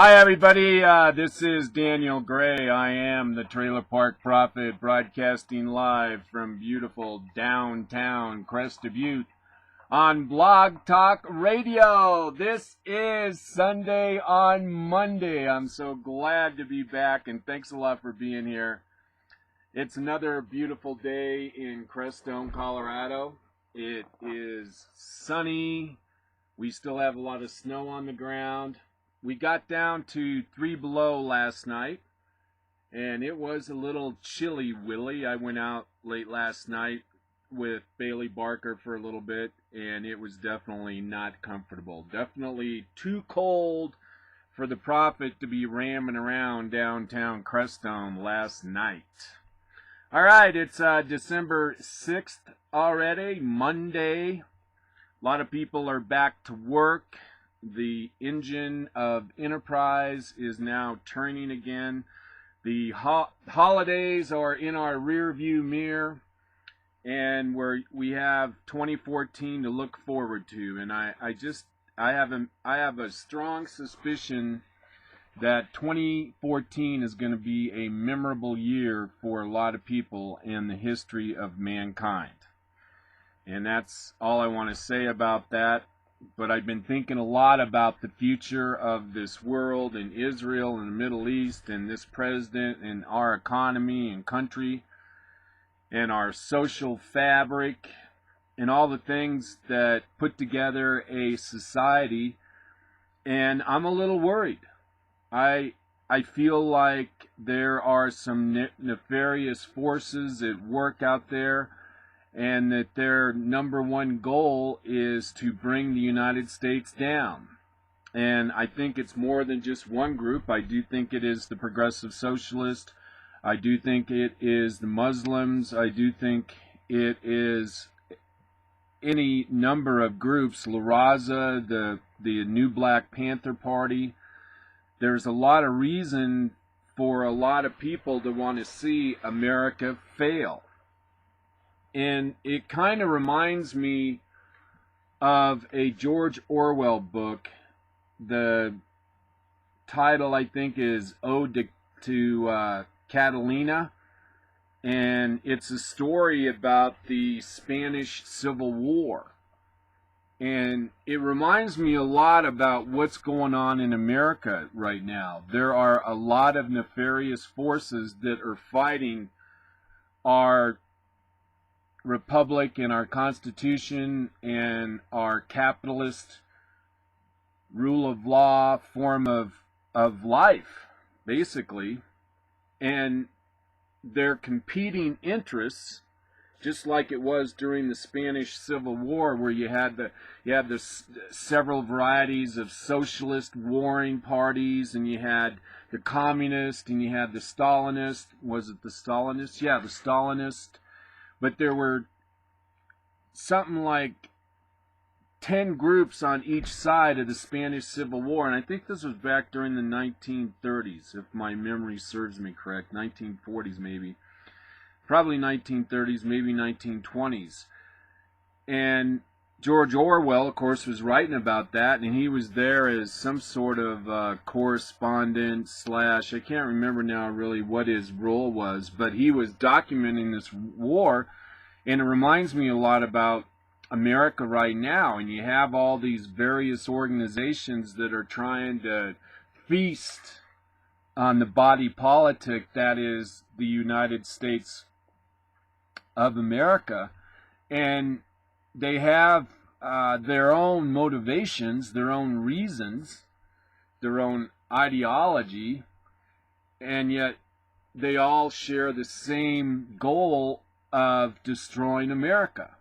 Hi everybody, this is Daniel Gray. I am the Trailer Park Prophet, broadcasting live from beautiful downtown Crested Butte on Blog Talk Radio. This is Sunday on Monday. I'm so glad to be back, and thanks a lot for being here. It's another beautiful day in Crestone, Colorado. It is sunny. We still have a lot of snow on the ground. We got down to 3 below last night, and it was a little chilly, Willie. I went out late last night with Bailey Barker for a little bit, and it was definitely not comfortable. Definitely too cold for the Prophet to be ramming around downtown Crestone last night. All right, it's December 6th already, Monday. A lot of people are back to work. The engine of enterprise is now turning again. The holidays are in our rear view mirror, and we have 2014 to look forward to. And I have a strong suspicion that 2014 is going to be a memorable year for a lot of people in the history of mankind. And that's all I want to say about that. But I've been thinking a lot about the future of this world and Israel and the Middle East and this president and our economy and country and our social fabric and all the things that put together a society. And I'm a little worried. I feel like there are some nefarious forces at work out there, and that their number one goal is to bring the United States down. And I think it's more than just one group. I do think it is the progressive socialist. I do think it is the Muslims. I do think it is any number of groups, La Raza, the New Black Panther Party. There's a lot of reason for a lot of people to want to see America fail. And it kind of reminds me of a George Orwell book. The title, I think, is Ode to Catalina. And it's a story about the Spanish Civil War. And it reminds me a lot about what's going on in America right now. There are a lot of nefarious forces that are fighting our republic and our constitution and our capitalist rule of law form of life, basically. And they're competing interests, just like it was during the Spanish Civil War, where you had the several varieties of socialist warring parties, and you had the communist, and you had the Stalinist. Was it the Stalinist? Yeah, the Stalinist. But there were something like 10 groups on each side of the Spanish Civil War. And I think this was back during the 1930s, if my memory serves me correct. 1940s maybe. Probably 1930s, maybe 1920s. And George Orwell, of course, was writing about that. And he was there as some sort of correspondent / I can't remember now really what his role was. But he was documenting this war. And it reminds me a lot about America right now. And you have all these various organizations that are trying to feast on the body politic that is the United States of America. And they have their own motivations, their own reasons, their own ideology, and yet they all share the same goal of destroying America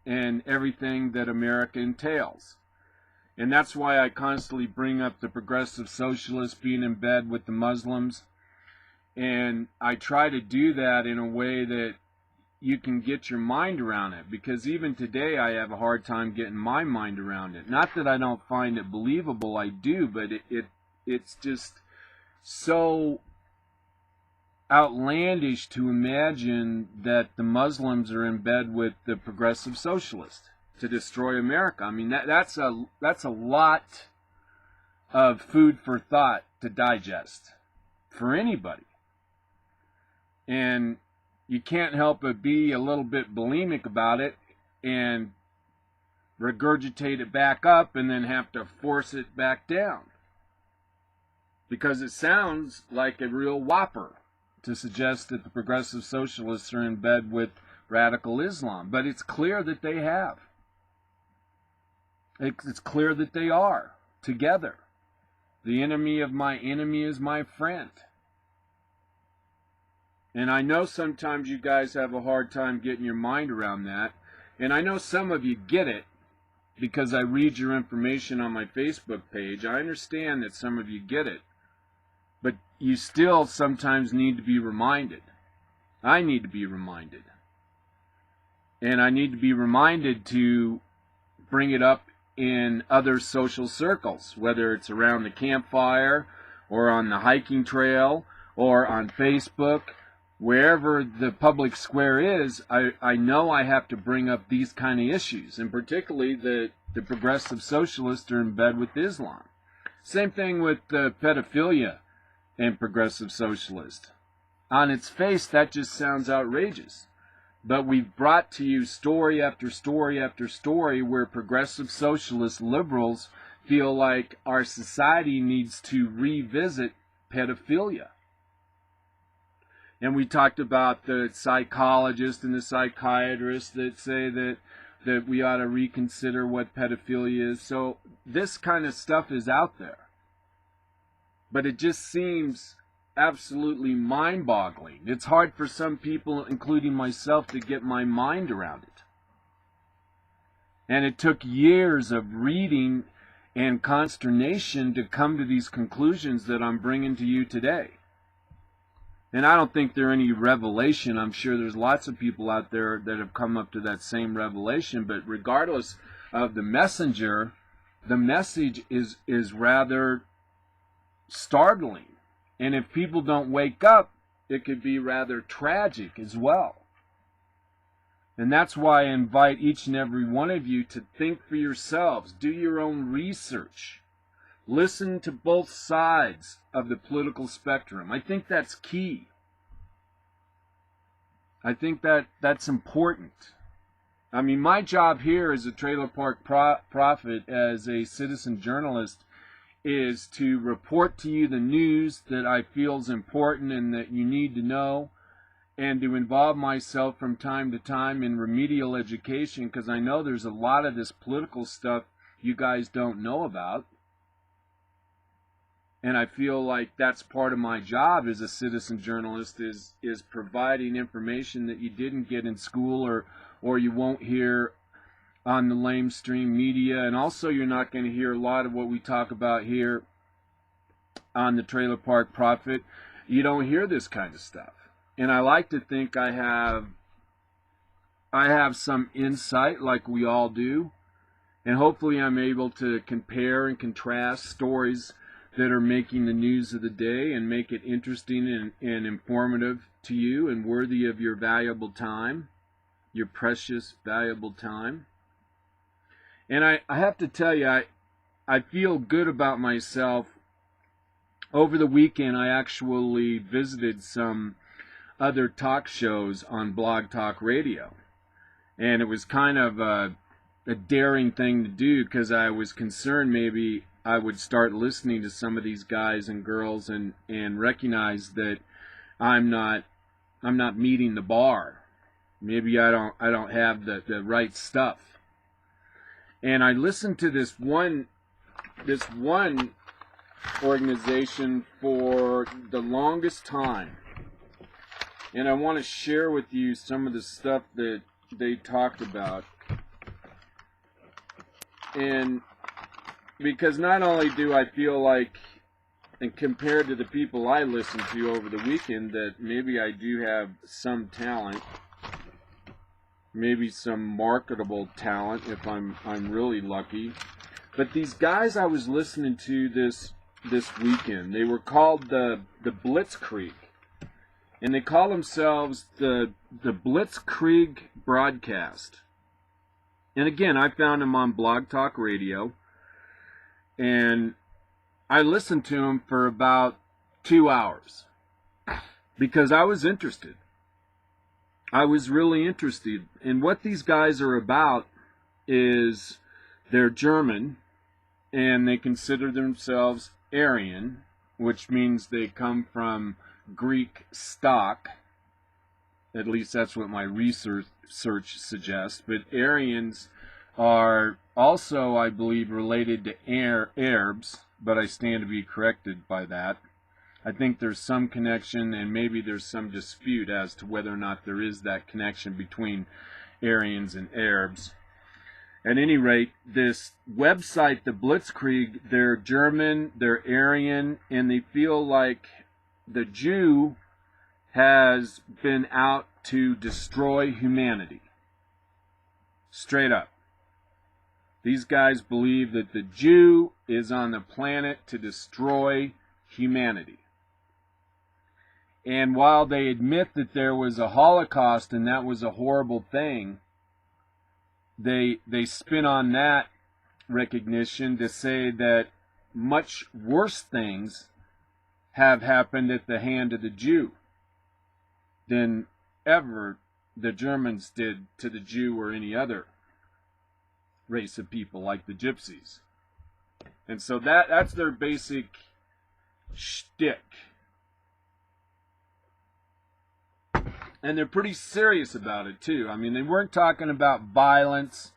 and everything that America entails. And that's why I constantly bring up the progressive socialists being in bed with the Muslims. And I try to do that in a way that you can get your mind around it, because even today I have a hard time getting my mind around it. Not that I don't find it believable, I do, but it's just so outlandish to imagine that the Muslims are in bed with the progressive socialists to destroy America. I mean, that's a lot of food for thought to digest for anybody. And you can't help but be a little bit bulimic about it and regurgitate it back up and then have to force it back down. Because it sounds like a real whopper to suggest that the progressive socialists are in bed with radical Islam. But it's clear that they have. It's clear that they are together. The enemy of my enemy is my friend. And I know sometimes you guys have a hard time getting your mind around that. And I know some of you get it because I read your information on my Facebook page. I understand that some of you get it. But you still sometimes need to be reminded. I need to be reminded. And I need to be reminded to bring it up in other social circles, whether it's around the campfire or on the hiking trail or on Facebook. Wherever the public square is, I know I have to bring up these kind of issues, and particularly the progressive socialists are in bed with Islam. Same thing with pedophilia and progressive socialist. On its face, that just sounds outrageous. But we've brought to you story after story after story where progressive socialist liberals feel like our society needs to revisit pedophilia. And we talked about the psychologists and the psychiatrists that say that we ought to reconsider what pedophilia is. So this kind of stuff is out there. But it just seems absolutely mind-boggling. It's hard for some people, including myself, to get my mind around it. And it took years of reading and consternation to come to these conclusions that I'm bringing to you today. And I don't think they're any revelation. I'm sure there's lots of people out there that have come up to that same revelation. But regardless of the messenger, the message is rather startling. And if people don't wake up, it could be rather tragic as well. And that's why I invite each and every one of you to think for yourselves. Do your own research. Listen to both sides of the political spectrum. I think that's key. I think that's important. I mean, my job here as a Trailer Park Prophet, as a citizen journalist, is to report to you the news that I feel is important and that you need to know, and to involve myself from time to time in remedial education, because I know there's a lot of this political stuff you guys don't know about. And I feel like that's part of my job as a citizen journalist is providing information that you didn't get in school or you won't hear on the lamestream media. And also you're not going to hear a lot of what we talk about here on the Trailer Park Prophet. You don't hear this kind of stuff. And I like to think I have some insight, like we all do. And hopefully I'm able to compare and contrast stories that are making the news of the day and make it interesting and informative to you and worthy of your valuable time, your precious, valuable time. And I have to tell you, I feel good about myself. Over the weekend, I actually visited some other talk shows on Blog Talk Radio. And it was kind of a daring thing to do because I was concerned maybe I would start listening to some of these guys and girls and recognize that I'm not meeting the bar. Maybe I don't have the right stuff. And I listened to this one organization for the longest time. And I want to share with you some of the stuff that they talked about. And because not only do I feel like, and compared to the people I listened to over the weekend, that maybe I do have some talent, maybe some marketable talent if I'm really lucky. But these guys I was listening to this weekend, they were called the Blitzkrieg. And they call themselves the Blitzkrieg Broadcast. And again, I found them on Blog Talk Radio. And I listened to him for about 2 hours because I was interested. I was really interested. And what these guys are about is they're German and they consider themselves Aryan, which means they come from Greek stock. At least that's what my research suggests. But Aryans are also, I believe, related to Arabs, but I stand to be corrected by that. I think there's some connection, and maybe there's some dispute as to whether or not there is that connection between Aryans and Arabs. At any rate, this website, the Blitzkrieg, they're German, they're Aryan, and they feel like the Jew has been out to destroy humanity. Straight up. These guys believe that the Jew is on the planet to destroy humanity. And while they admit that there was a Holocaust and that was a horrible thing, they spin on that recognition to say that much worse things have happened at the hand of the Jew than ever the Germans did to the Jew or any other race of people like the Gypsies. And so that's their basic shtick. And they're pretty serious about it too. I mean, they weren't talking about violence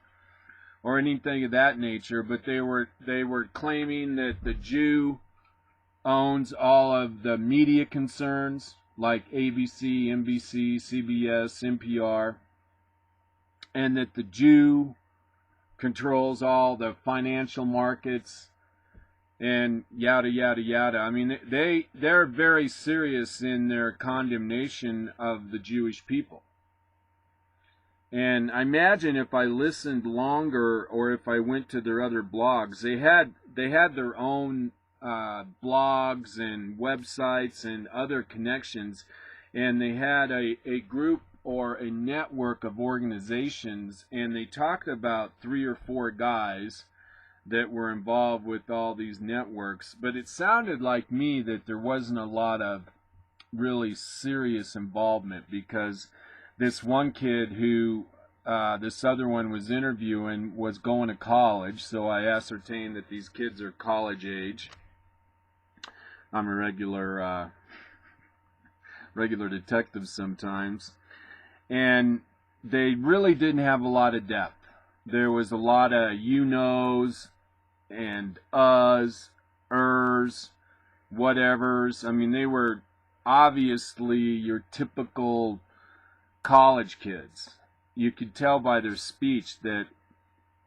or anything of that nature, but they were claiming that the Jew owns all of the media concerns like ABC, NBC, CBS, NPR, and that the Jew controls all the financial markets and yada yada yada. I mean, they're very serious in their condemnation of the Jewish people. And I imagine if I listened longer, or if I went to their other blogs, they had their own blogs and websites and other connections, and they had a group or a network of organizations, and they talked about 3 or 4 guys that were involved with all these networks, but it sounded like me that there wasn't a lot of really serious involvement, because this one kid who this other one was interviewing was going to college, so I ascertained that these kids are college age. I'm a regular detective sometimes, and they really didn't have a lot of depth. There was a lot of you-knows and us, ers, whatevers. I mean, they were obviously your typical college kids. You could tell by their speech that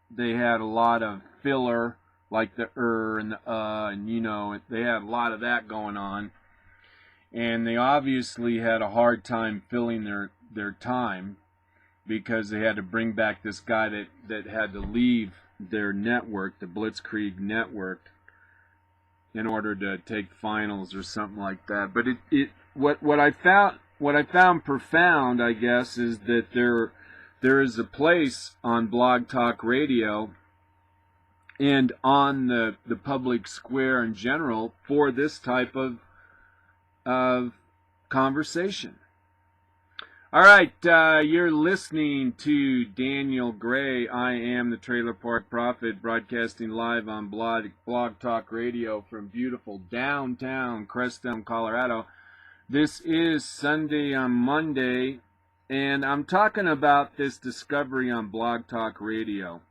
they had a lot of filler, like the and the and you know, they had a lot of that going on. And they obviously had a hard time filling their time, because they had to bring back this guy that had to leave their network, the Blitzkrieg network, in order to take finals or something like that. But what I found profound, I guess, is that there is a place on Blog Talk Radio and on the public square in general for this type of conversation. All right, you're listening to Daniel Gray. I am the Trailer Park Prophet, broadcasting live on Blog Talk Radio from beautiful downtown Crestone, Colorado. This is Sunday on Monday, and I'm talking about this discovery on Blog Talk Radio.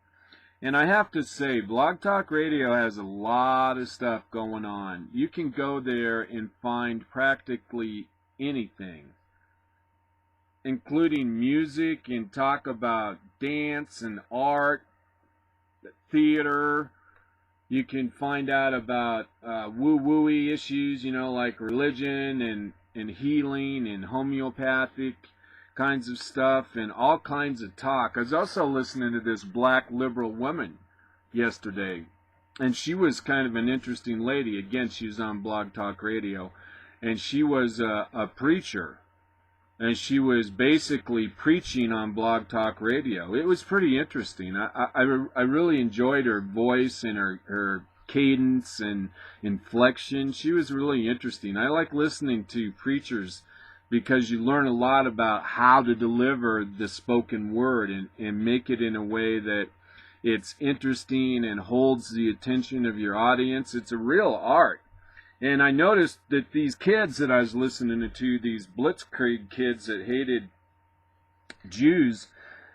And I have to say, Blog Talk Radio has a lot of stuff going on. You can go there and find practically anything, including music, and talk about dance and art, theater. You can find out about woo-woo-y issues, you know, like religion and healing and homeopathic kinds of stuff, and all kinds of talk. I was also listening to this black liberal woman yesterday, and she was kind of an interesting lady. Again, she was on Blog Talk Radio, and she was a preacher, and she was basically preaching on Blog Talk Radio. It was pretty interesting. I really enjoyed her voice and her cadence and inflection. She was really interesting. I like listening to preachers because you learn a lot about how to deliver the spoken word and make it in a way that it's interesting and holds the attention of your audience. It's a real art. And I noticed that these kids that I was listening to, these Blitzkrieg kids that hated Jews,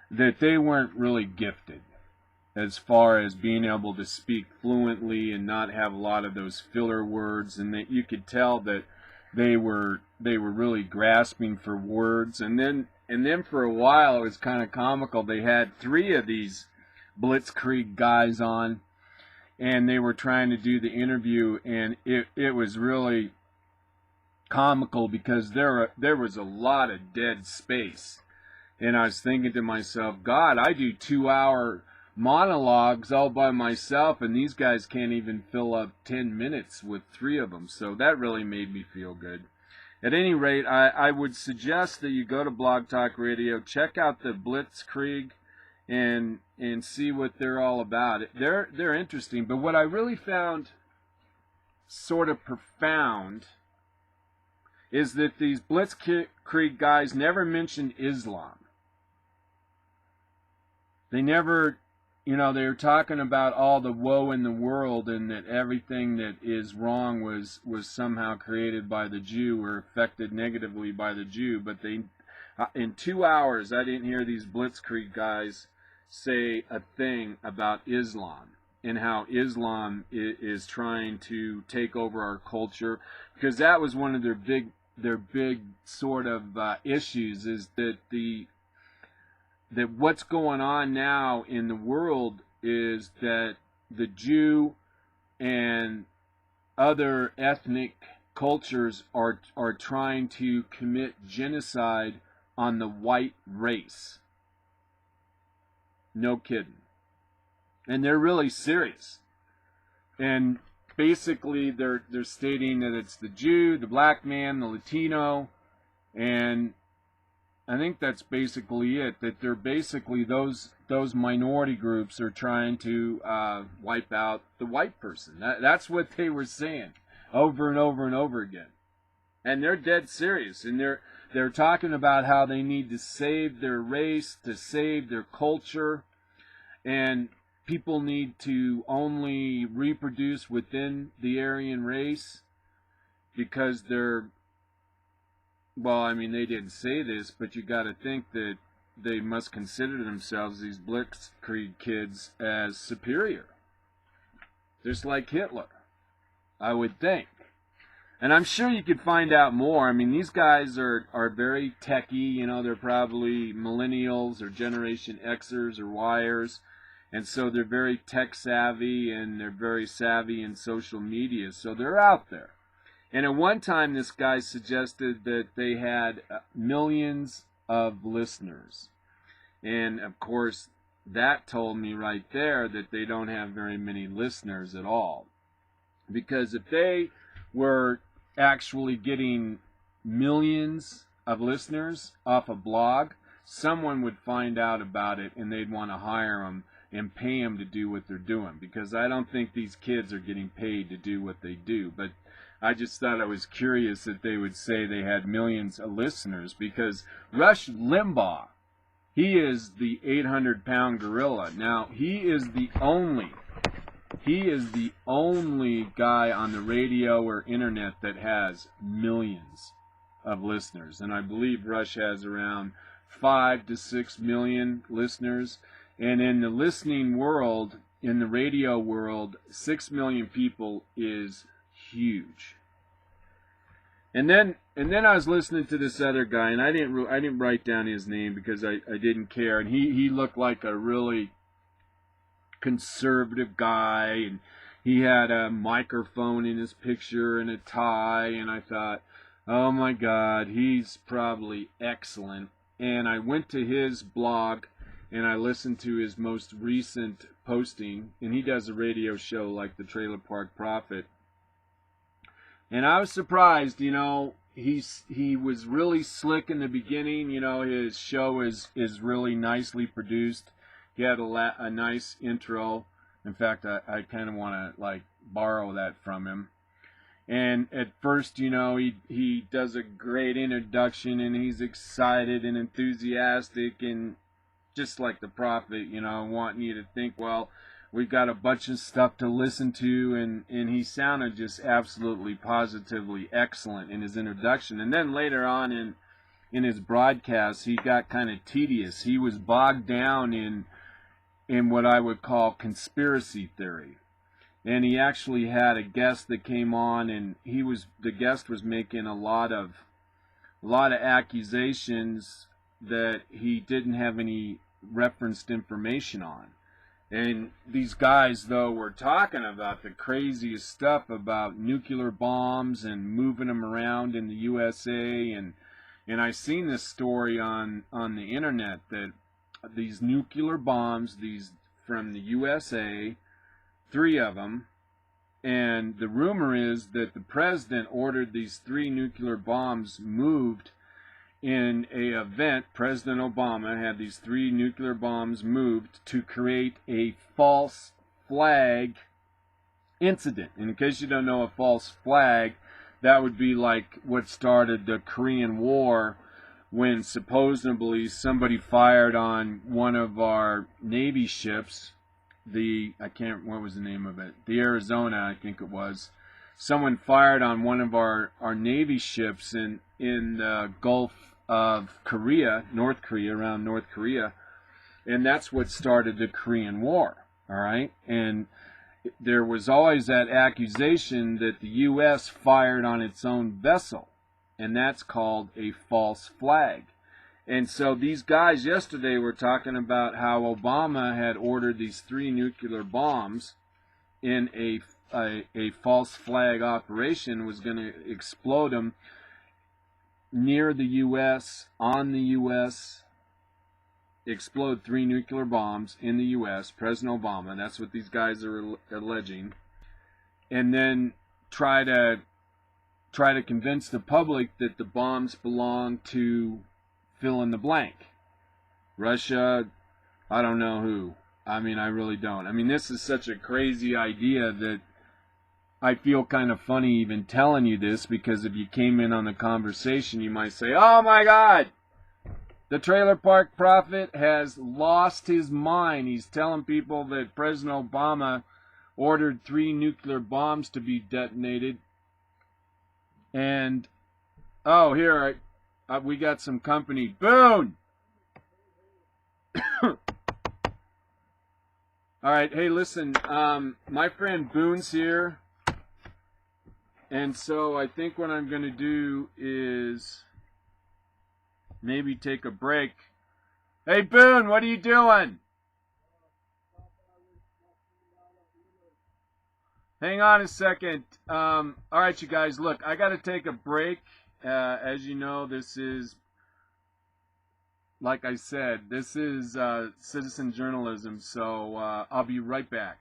that they weren't really gifted as far as being able to speak fluently and not have a lot of those filler words, and that you could tell that they were really grasping for words. And then for a while it was kind of comical. They had 3 of these Blitzkrieg guys on, and they were trying to do the interview, and it was really comical because there was a lot of dead space. And I was thinking to myself, God, I do 2-hour monologues all by myself, and these guys can't even fill up 10 minutes with 3 of them. So that really made me feel good. At any rate, I would suggest that you go to Blog Talk Radio, check out the Blitzkrieg, and see what they're all about. They're interesting. But what I really found sort of profound is that these Blitzkrieg guys never mentioned Islam. They never, they were talking about all the woe in the world and that everything that is wrong was somehow created by the Jew or affected negatively by the Jew. But in 2 hours, I didn't hear these Blitzkrieg guys say a thing about Islam and how Islam is trying to take over our culture, because that was one of their big sort of issues, is that what's going on now in the world is that the Jew and other ethnic cultures are trying to commit genocide on the white race. No kidding. And they're really serious. And basically they're stating that it's the Jew, the black man, the Latino, and I think that's basically it. That they're basically those minority groups are trying to wipe out the white person. That's what they were saying over and over and over again. And they're dead serious. And they're talking about how they need to save their race, to save their culture, and people need to only reproduce within the Aryan race because they're, well, I mean, they didn't say this, but you got to think that they must consider themselves, these Blitzkrieg kids, as superior. Just like Hitler, I would think. And I'm sure you could find out more. I mean, these guys are very techie. They're probably millennials or Generation Xers or Yers. And so they're very tech savvy, and they're very savvy in social media. So they're out there. And at one time, this guy suggested that they had millions of listeners. And, of course, that told me right there that they don't have very many listeners at all. Because if they were actually getting millions of listeners off a blog, someone would find out about it, and they'd want to hire them and pay them to do what they're doing. Because I don't think these kids are getting paid to do what they do. But I just thought it was curious that they would say they had millions of listeners, because Rush Limbaugh, he is the 800-pound gorilla. Now, he is the only guy on the radio or internet that has millions of listeners. And I believe Rush has around 5 to 6 million listeners. And in the listening world, in the radio world, 6 million people is huge. And then I was listening to this other guy, and I didn't write down his name because I didn't care. And he looked like a really conservative guy, and he had a microphone in his picture and a tie, and I thought, oh my God, he's probably excellent. And I went to his blog, and I listened to his most recent posting, and he does a radio show like the Trailer Park Prophet. And I was surprised, he was really slick in the beginning. His show is really nicely produced. He had a nice intro. In fact, I kind of want to borrow that from him. And at first, you know, he does a great introduction, and he's excited and enthusiastic, and just like the prophet, you know, wanting you to think, well, we've got a bunch of stuff to listen to, and he sounded just absolutely positively excellent in his introduction. And then later on in his broadcast, he got kind of tedious. He was bogged down in what I would call conspiracy theory. And he actually had a guest that came on, and the guest was making a lot of accusations that he didn't have any referenced information on. And these guys, though, were talking about the craziest stuff about nuclear bombs and moving them around in the USA. And I seen this story on the internet that these nuclear bombs, these from the USA, 3 of them, and the rumor is that the president ordered these 3 nuclear bombs moved in a event. President Obama had these 3 nuclear bombs moved to create a false flag incident. And in case you don't know, a false flag, that would be like what started the Korean War, when supposedly somebody fired on one of our Navy ships, what was the name of it? The Arizona, I think it was. Someone fired on one of our Navy ships in the Gulf of Korea, North Korea, around North Korea, and that's what started the Korean War, all right? And there was always that accusation that the U.S. fired on its own vessel, and that's called a false flag. And so these guys yesterday were talking about how Obama had ordered these 3 nuclear bombs in a false flag operation, was going to explode them near the U.S., on the U.S., explode 3 nuclear bombs in the U.S., President Obama, that's what these guys are alleging, and then try to convince the public that the bombs belong to fill in the blank. Russia, I don't know who. I mean, I really don't. I mean, this is such a crazy idea that I feel kind of funny even telling you this, because if you came in on the conversation, you might say, oh my God, the Trailer Park Prophet has lost his mind. He's telling people that President Obama ordered 3 nuclear bombs to be detonated. And, oh, here, we got some company. Boone! All right, hey, listen, my friend Boone's here. And so I think what I'm going to do is maybe take a break. Hey, Boone, what are you doing? Hang on a second. All right, you guys, look, I got to take a break. As you know, this is, like I said, this is citizen journalism, so I'll be right back.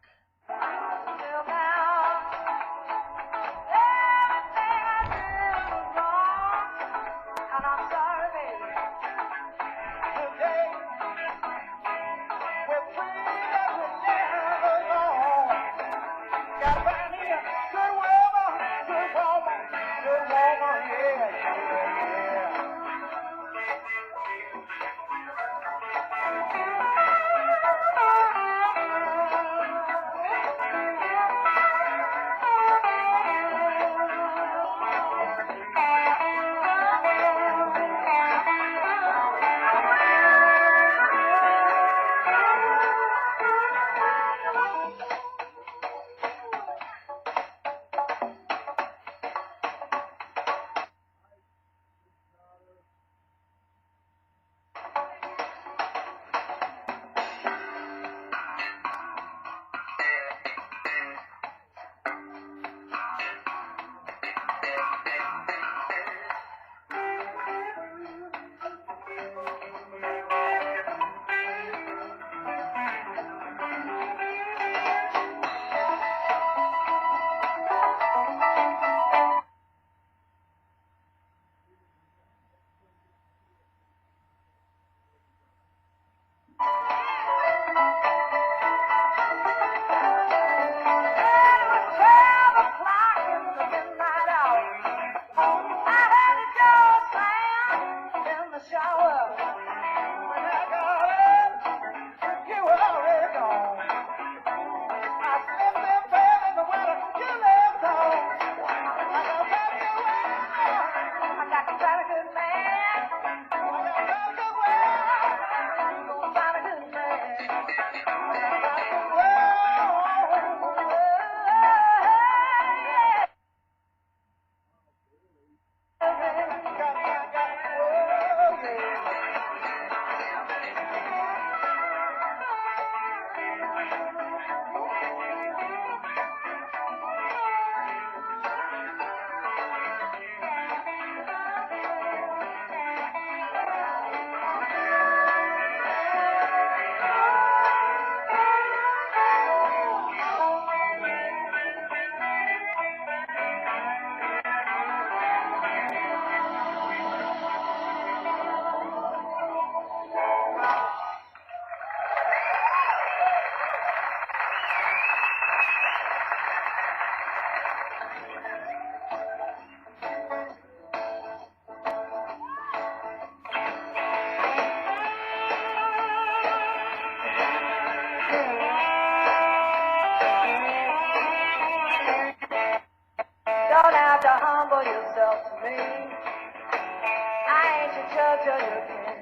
tell you again.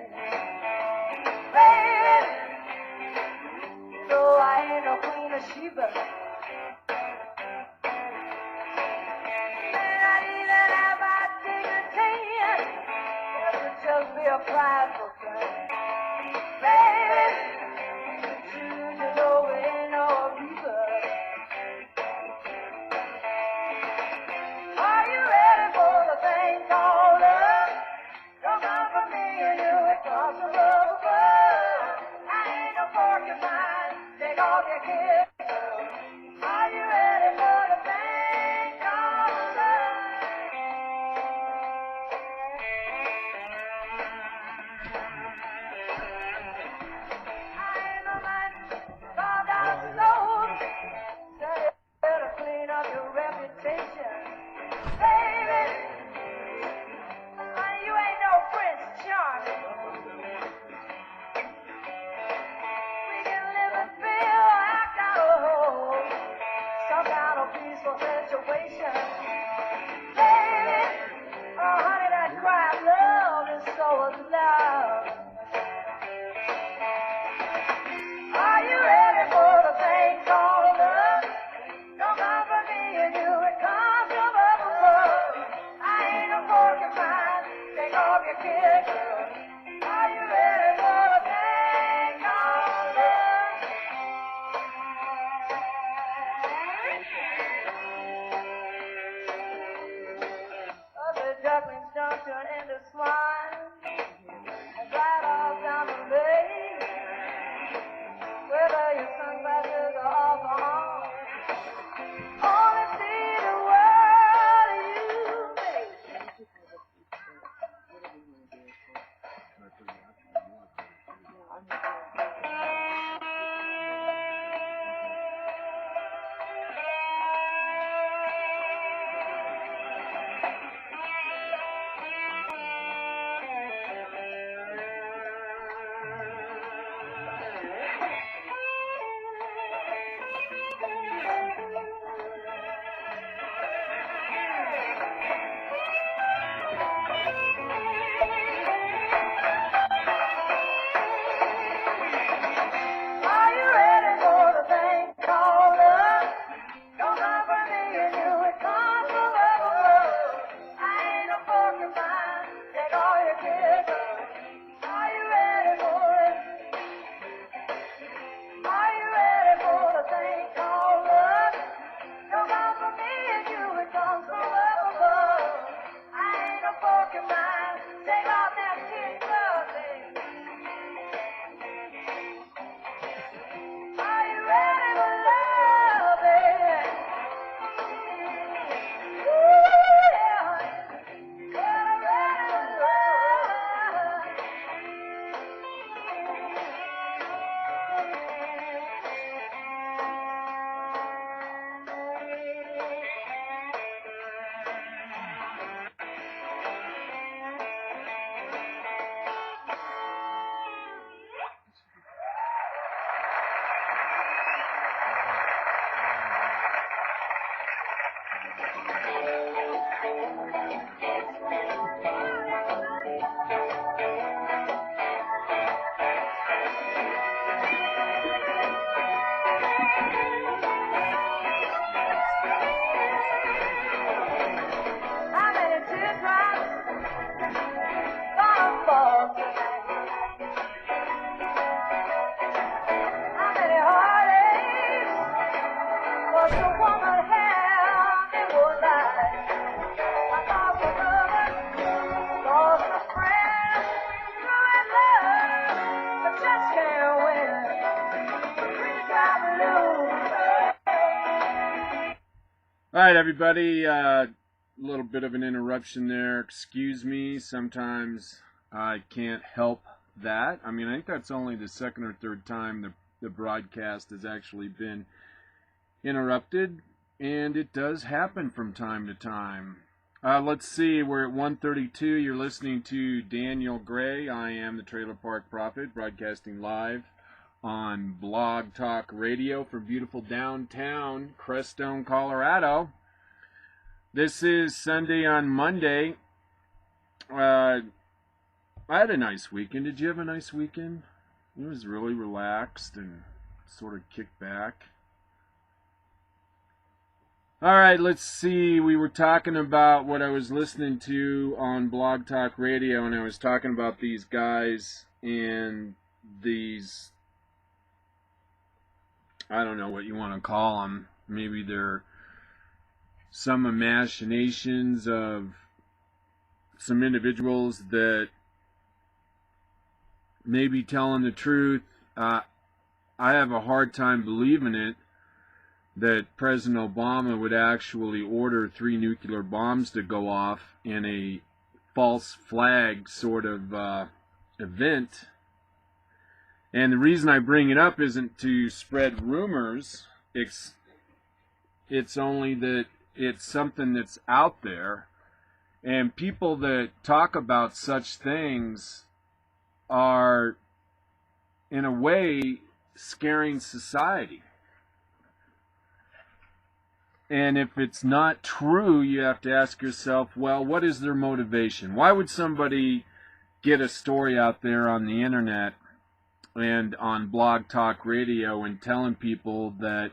Baby, no, I ain't no Queen of Sheba. May not even have my dignity. That would just be a prideful thing. Baby, you know we ain't no Reba. Are you ready for the thing called love? Don't come for me and you, it comes from above. I ain't no porcupine, take off your kid. Are you ready for the thing called love? I ain't no man, carved out of stone. So you better clean up your reputation. Baby, honey, you ain't no Prince Charming. We can live and feel like some kind of peaceful situation. Baby, oh honey, that cry of love is so loud. Are you ready for the thing called love? Don't come for me and you, it comes from up above. I ain't no porcupine, take off your kid, girl. Are you ready for the thing called love? Ugly ducklings don't turn into swine and ride off down the lane. Whether your sunglasses are off or on, only see the world you make. Are you ready for the thing called love? Don't come for me and you, it comes from up above. I ain't no porcupine, take all your kids. Are you ready for it? Are you ready for the thing called love? Don't come for me and you, it comes from up above. I ain't no porcupine, take off them kid gloves. Are you ready for love, baby? Ooh, yeah. Well, I'm ready for love. How many teardrops gonna fall tonight? How many heartaches was the woman have in one night? I lost a lover, lost a friend, ruined love, but just can't win. Teardrop blues. All right, everybody. A little bit of an interruption there. Excuse me. Sometimes I can't help that. I mean, I think that's only the second or third time the broadcast has actually been interrupted, and it does happen from time to time. Let's see. We're at 1:32. You're listening to Daniel Gray. I am the Trailer Park Prophet, broadcasting live on Blog Talk Radio for beautiful downtown Crestone, Colorado. This is Sunday on Monday, I had a nice weekend. Did you have a nice weekend? It was really relaxed and sort of kicked back. All right, let's see. We were talking about what I was listening to on Blog Talk Radio, and I was talking about these guys and these, I don't know what you want to call them. Maybe they're some imaginations of some individuals that may be telling the truth. I have a hard time believing it, that President Obama would actually order 3 nuclear bombs to go off in a false flag sort of event. And the reason I bring it up isn't to spread rumors. It's only that it's something that's out there. And people that talk about such things are, in a way, scaring society. And if it's not true, you have to ask yourself, well, what is their motivation? Why would somebody get a story out there on the internet and on Blog Talk Radio and telling people that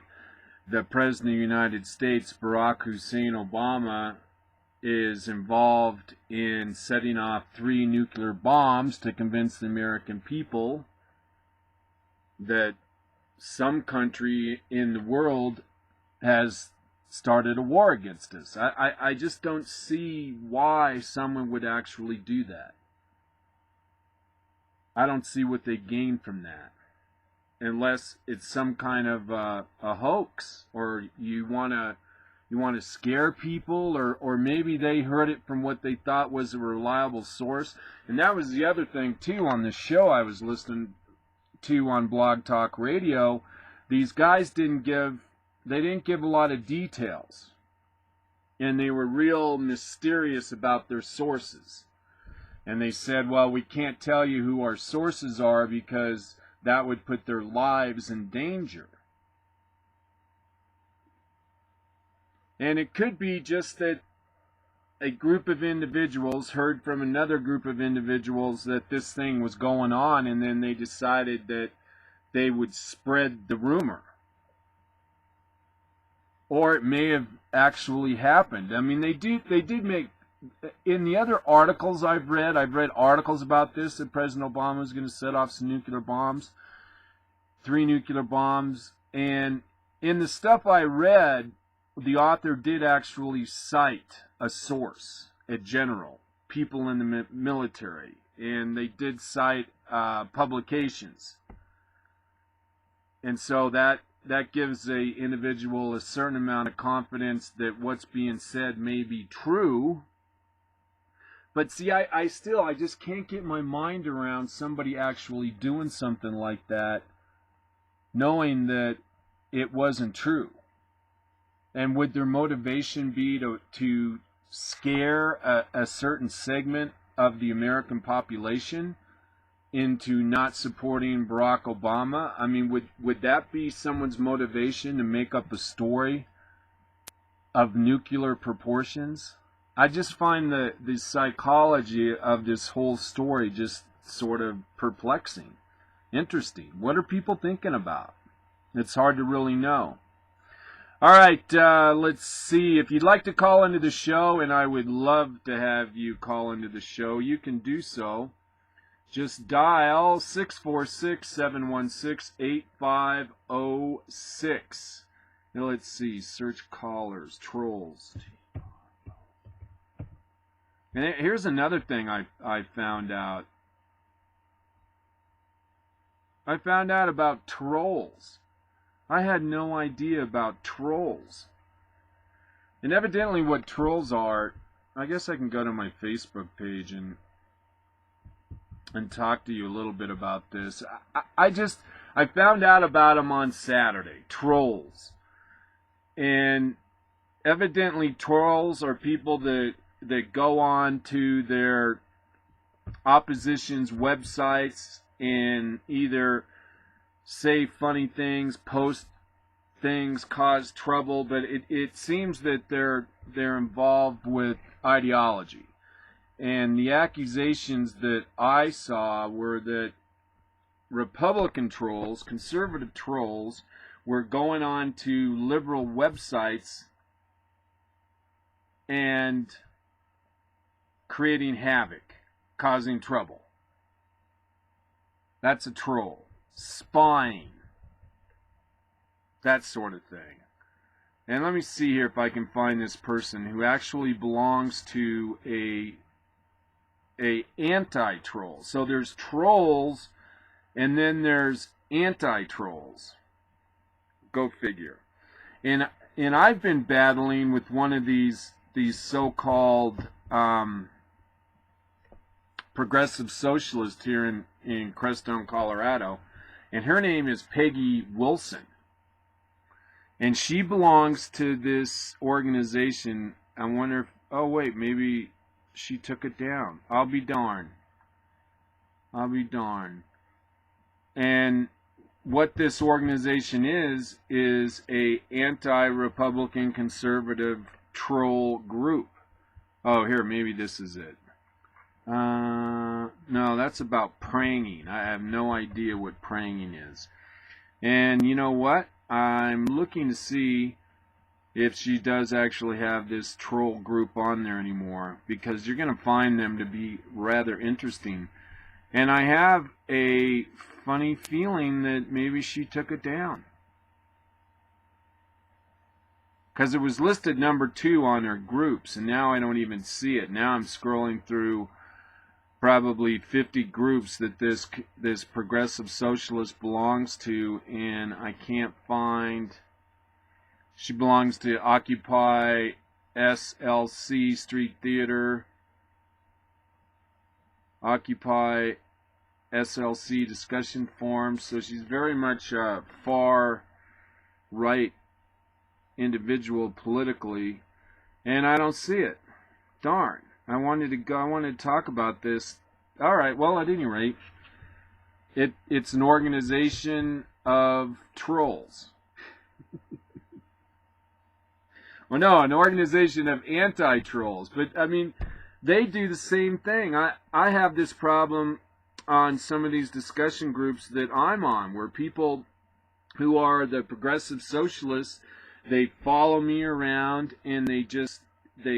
the President of the United States, Barack Hussein Obama, is involved in setting off 3 nuclear bombs to convince the American people that some country in the world has started a war against us? I just don't see why someone would actually do that. I don't see what they gain from that, unless it's some kind of a hoax, or you want to scare people, or maybe they heard it from what they thought was a reliable source. And that was the other thing too on the show I was listening to on Blog Talk Radio. These guys didn't give a lot of details, and they were real mysterious about their sources. And they said, well, we can't tell you who our sources are because that would put their lives in danger. And it could be just that a group of individuals heard from another group of individuals that this thing was going on, and then they decided that they would spread the rumor. Or it may have actually happened. I mean, they did make, in the other articles I've read articles about this, that President Obama was going to set off some nuclear bombs, 3 nuclear bombs. And in the stuff I read, the author did actually cite a source, a general, people in the military, and they did cite publications. And so that gives a individual a certain amount of confidence that what's being said may be true. But see, I just can't get my mind around somebody actually doing something like that, knowing that it wasn't true. And would their motivation be to scare a certain segment of the American population into not supporting Barack Obama? I mean, would that be someone's motivation to make up a story of nuclear proportions? I just find the psychology of this whole story just sort of perplexing, interesting. What are people thinking about? It's hard to really know. All right, let's see. If you'd like to call into the show, and I would love to have you call into the show, you can do so. Just dial 646-716-8506. Now let's see, search callers, trolls. And here's another thing I found out. I found out about trolls. I had no idea about trolls. And evidently what trolls are, I guess I can go to my Facebook page and talk to you a little bit about this. I found out about them on Saturday, trolls. And evidently trolls are people that go on to their opposition's websites and either say funny things, post things, cause trouble, but it seems that they're involved with ideology. And the accusations that I saw were that Republican trolls, conservative trolls, were going on to liberal websites and creating havoc, causing trouble. That's a troll. Spying. That sort of thing. And let me see here if I can find this person who actually belongs to a anti-troll. So there's trolls and then there's anti-trolls. Go figure. And I've been battling with one of these so-called progressive socialists here in Crestone, Colorado, and her name is Peggy Wilson. And she belongs to this organization. I wonder if, oh wait, maybe she took it down. I'll be darned. I'll be darned. And what this organization is a anti-Republican conservative troll group. Oh, here, maybe this is it. No, that's about pranging. I have no idea what pranging is. And you know what? I'm looking to see if she does actually have this troll group on there anymore, because you're going to find them to be rather interesting. And I have a funny feeling that maybe she took it down, because it was listed number 2 on her groups, and now I don't even see it. Now I'm scrolling through probably 50 groups that this progressive socialist belongs to, and I can't find. She belongs to Occupy SLC Street Theater, Occupy SLC discussion forums. So she's very much a far right individual politically, and I don't see it. Darn. I wanted to talk about this. All right, well, at any rate, it's an organization of trolls. Well, no, an organization of anti-trolls. But, I mean, they do the same thing. I have this problem on some of these discussion groups that I'm on, where people who are the progressive socialists, they follow me around and they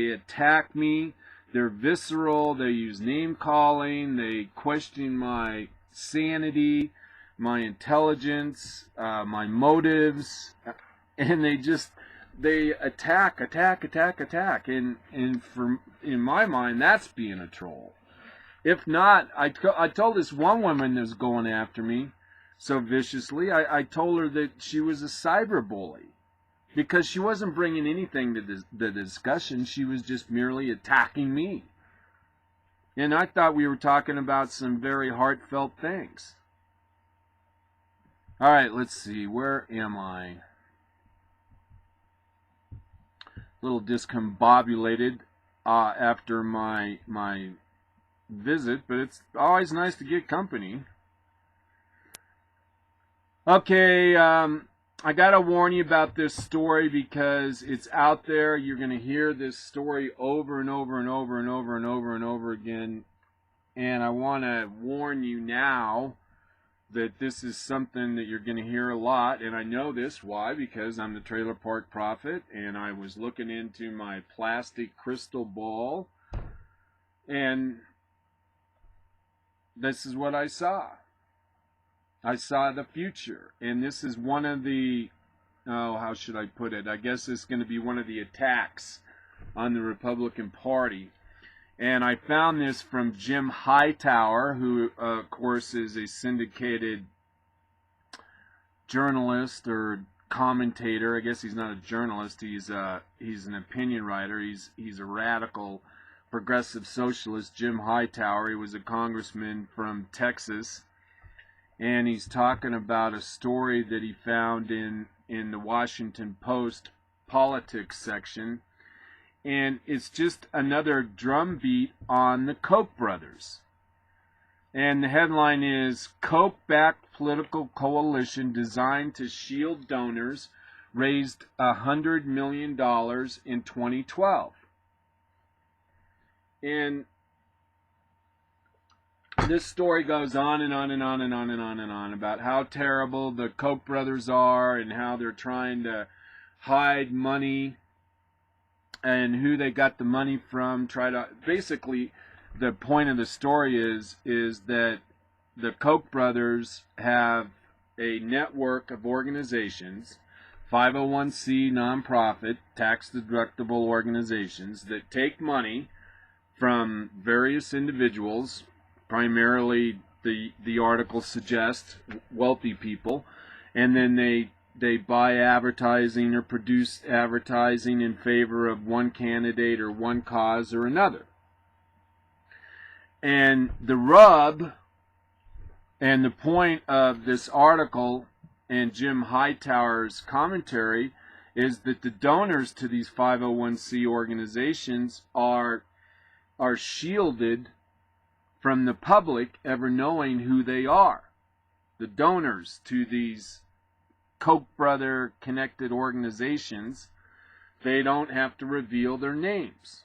attack me. They're visceral, they use name-calling, they question my sanity, my intelligence, my motives, and they attack. And in my mind, that's being a troll. If not, I told this one woman that was going after me so viciously, I told her that she was a cyber bully, because she wasn't bringing anything to the discussion. She was just merely attacking me. And I thought we were talking about some very heartfelt things. All right, let's see. Where am I? A little discombobulated after my visit, but it's always nice to get company. Okay, I gotta warn you about this story because it's out there. You're gonna hear this story over and over and over and over and over and over again. And I want to warn you now that this is something that you're gonna hear a lot. And I know this. Why? Because I'm the Trailer Park Prophet, and I was looking into my plastic crystal ball, and this is what I saw. I saw the future, and this is one of the, how should I put it? I guess it's going to be one of the attacks on the Republican Party. And I found this from Jim Hightower, who, of course, is a syndicated journalist or commentator. I guess he's not a journalist. He's an opinion writer. He's a radical progressive socialist. Jim Hightower. He was a congressman from Texas. And he's talking about a story that he found in the Washington Post politics section. And it's just another drumbeat on the Koch brothers. And the headline is, Koch-backed political coalition designed to shield donors raised $100 million in 2012. And this story goes on and on and on and on and on and on about how terrible the Koch brothers are and how they're trying to hide money and who they got the money from. Basically, the point of the story is that the Koch brothers have a network of organizations, 501c nonprofit, tax-deductible organizations that take money from various individuals, primarily the article suggests wealthy people, and then they buy advertising or produce advertising in favor of one candidate or one cause or another. And the rub and the point of this article and Jim Hightower's commentary is that the donors to these 501c organizations are shielded from the public ever knowing who they are. The donors to these Koch brother connected organizations, they don't have to reveal their names.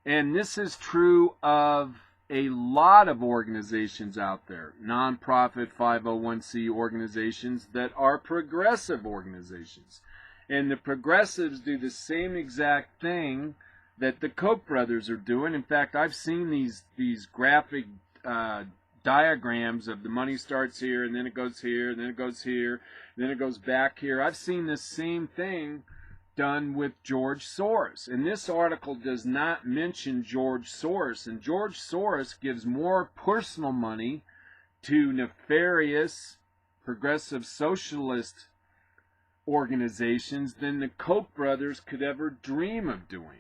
And this is true of a lot of organizations out there, nonprofit 501c organizations that are progressive organizations. And the progressives do the same exact thing that the Koch brothers are doing. In fact, I've seen these graphic diagrams of the money starts here, and then it goes here, and then it goes here, and then it goes back here. I've seen the same thing done with George Soros. And this article does not mention George Soros. And George Soros gives more personal money to nefarious progressive socialist organizations than the Koch brothers could ever dream of doing.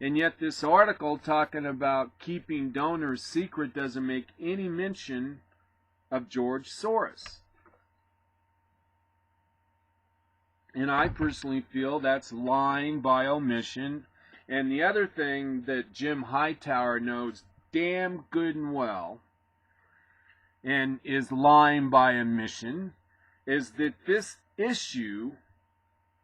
And yet this article talking about keeping donors secret doesn't make any mention of George Soros. And I personally feel that's lying by omission. And the other thing that Jim Hightower knows damn good and well, and is lying by omission, is that this issue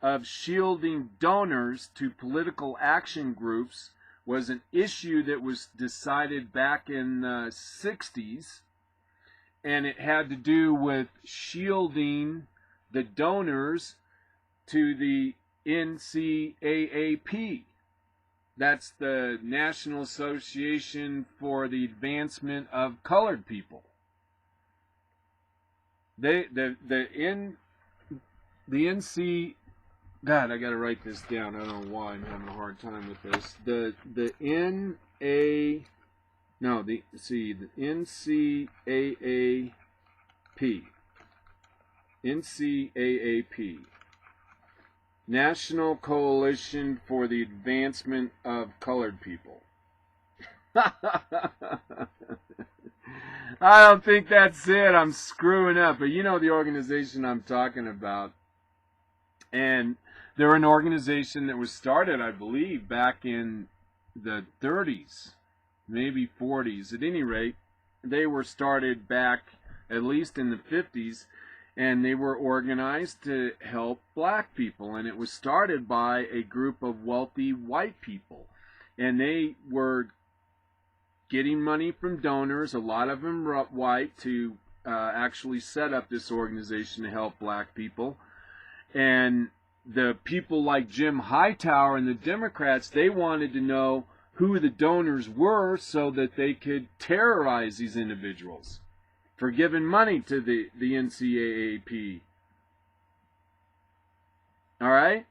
of shielding donors to political action groups was an issue that was decided back in the 60s, and it had to do with shielding the donors to the NCAAP. That's the National Association for the Advancement of Colored People. The NC, God, I got to write this down. I don't know why I'm having a hard time with this. The NCAAP. National Coalition for the Advancement of Colored People. I don't think that's it. I'm screwing up. But you know the organization I'm talking about. And they're an organization that was started, I believe, back in the 30s, maybe 40s. At any rate, they were started back at least in the 50s. And they were organized to help black people. And it was started by a group of wealthy white people. And they were getting money from donors, a lot of them were white, to actually set up this organization to help black people. And the people like Jim Hightower and the Democrats, they wanted to know who the donors were so that they could terrorize these individuals for giving money to the NCAAP. All right?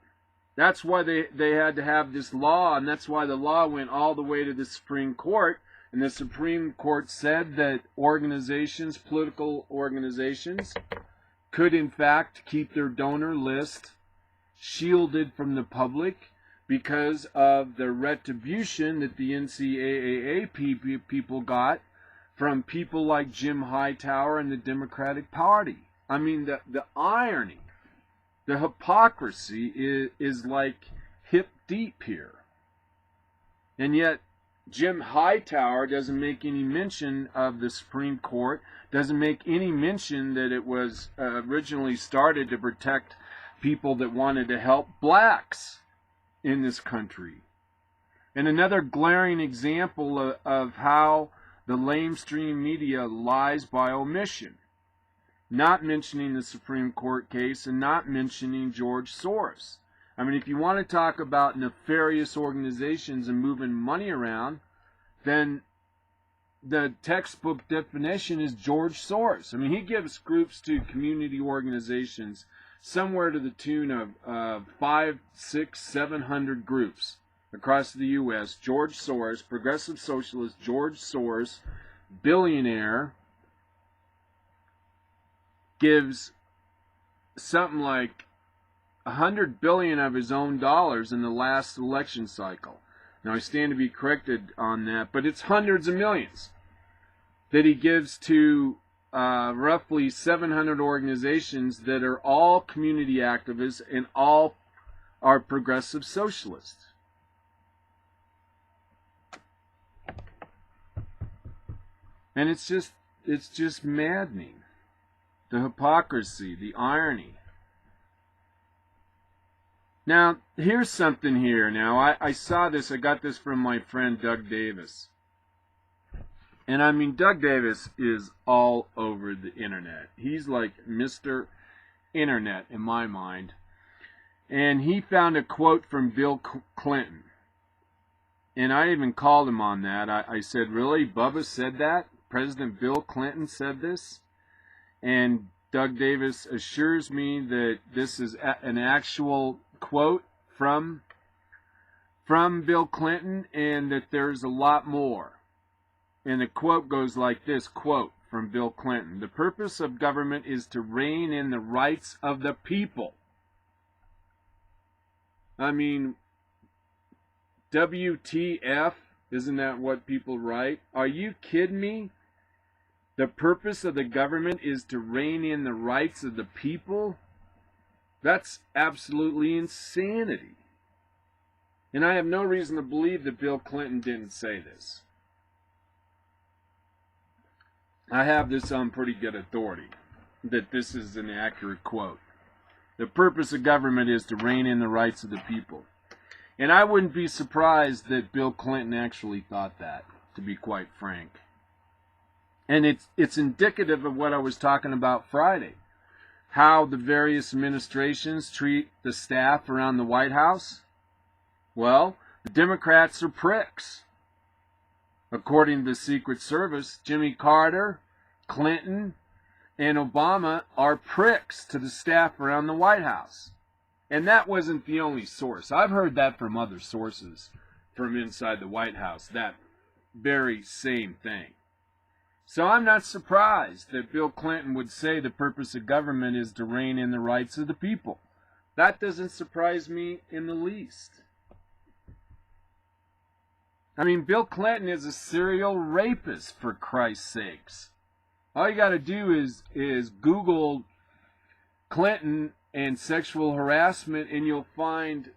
That's why they had to have this law, and that's why the law went all the way to the Supreme Court. And the Supreme Court said that organizations, political organizations, could in fact keep their donor list shielded from the public because of the retribution that the NCAAP people got from people like Jim Hightower and the Democratic Party. I mean, the irony, the hypocrisy is like hip deep here. And yet, Jim Hightower doesn't make any mention of the Supreme Court, doesn't make any mention that it was originally started to protect people that wanted to help blacks in this country. And another glaring example of how the lamestream media lies by omission, not mentioning the Supreme Court case and not mentioning George Soros. I mean, if you want to talk about nefarious organizations and moving money around, then the textbook definition is George Soros. I mean, he gives groups to community organizations somewhere to the tune of 500, 600, 700 groups across the U.S. George Soros, progressive socialist George Soros, billionaire, gives something like $100 billion of his own dollars in the last election cycle. Now, I stand to be corrected on that, but it's hundreds of millions that he gives to roughly 700 organizations that are all community activists and all are progressive socialists. And it's just maddening. The hypocrisy, the irony. Now, here's something here. Now, I saw this. I got this from my friend Doug Davis. And I mean, Doug Davis is all over the internet. He's like Mr. Internet in my mind. And he found a quote from Bill Clinton. And I even called him on that. I said, really? Bubba said that? President Bill Clinton said this? And Doug Davis assures me that this is an actual quote from Bill Clinton and that there's a lot more. And the quote goes like this, quote from Bill Clinton: "The purpose of government is to rein in the rights of the people." I mean, WTF? Isn't that what people write? Are you kidding me? The purpose of the government is to rein in the rights of the people? That's absolutely insanity. And I have no reason to believe that Bill Clinton didn't say this. I have this on pretty good authority, that this is an accurate quote. The purpose of government is to rein in the rights of the people. And I wouldn't be surprised that Bill Clinton actually thought that, to be quite frank. And it's indicative of what I was talking about Friday. How the various administrations treat the staff around the White House. Well, the Democrats are pricks. According to the Secret Service, Jimmy Carter, Clinton, and Obama are pricks to the staff around the White House. And that wasn't the only source. I've heard that from other sources from inside the White House, that very same thing. So I'm not surprised that Bill Clinton would say the purpose of government is to rein in the rights of the people. That doesn't surprise me in the least. I mean, Bill Clinton is a serial rapist, for Christ's sakes. All you got to do is Google Clinton and sexual harassment, and you'll find,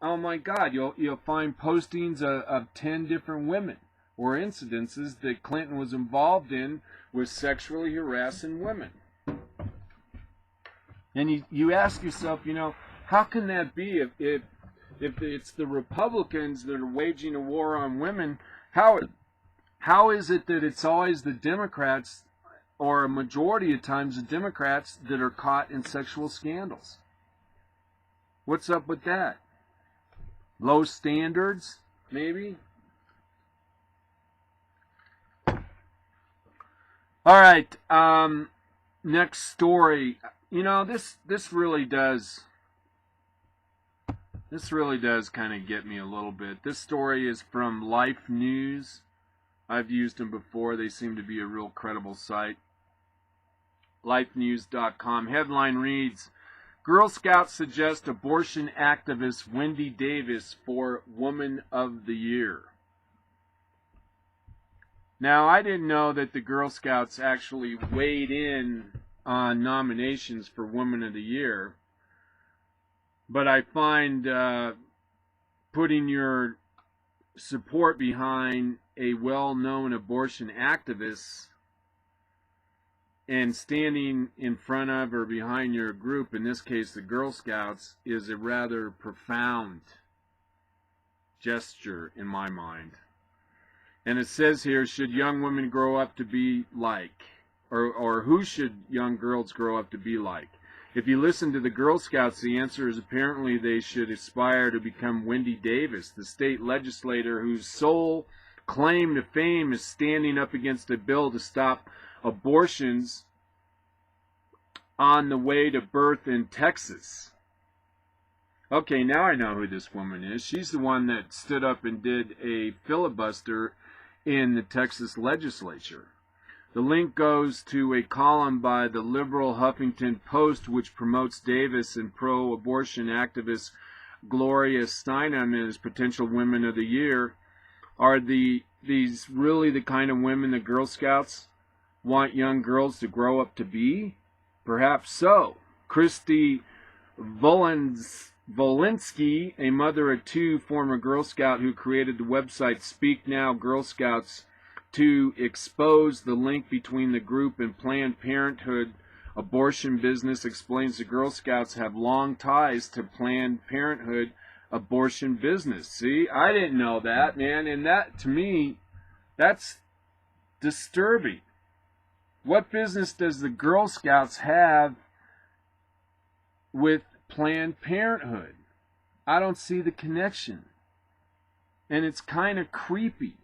oh my God, you'll find postings of 10 different women or incidences that Clinton was involved in with sexually harassing women. And you ask yourself, how can that be if it's the Republicans that are waging a war on women? How is it that it's always the Democrats, or a majority of times the Democrats, that are caught in sexual scandals? What's up with that? Low standards, maybe? All right, next story. This really does kind of get me a little bit. This story is from Life News. I've used them before. They seem to be a real credible site. LifeNews.com. Headline reads, Girl Scouts suggest abortion activist Wendy Davis for Woman of the Year. Now, I didn't know that the Girl Scouts actually weighed in on nominations for Woman of the Year. But I find putting your support behind a well-known abortion activist and standing in front of or behind your group, in this case the Girl Scouts, is a rather profound gesture in my mind. And it says here, should young women grow up to be like? Or who should young girls grow up to be like? If you listen to the Girl Scouts, the answer is apparently they should aspire to become Wendy Davis, the state legislator whose sole claim to fame is standing up against a bill to stop abortions on the way to birth in Texas. Okay, now I know who this woman is. She's the one that stood up and did a filibuster in the Texas legislature. The link goes to a column by the liberal Huffington Post, which promotes Davis and pro-abortion activist Gloria Steinem as potential Women of the Year. Are these really the kind of women the Girl Scouts want young girls to grow up to be? Perhaps so. Christy Volinsky, a mother of two, former Girl Scout who created the website Speak Now Girl Scouts, to expose the link between the group and Planned Parenthood abortion business, explains the Girl Scouts have long ties to Planned Parenthood abortion business. See, I didn't know that, man, and that, to me, that's disturbing. What business does the Girl Scouts have with Planned Parenthood? I don't see the connection. And it's kind of creepy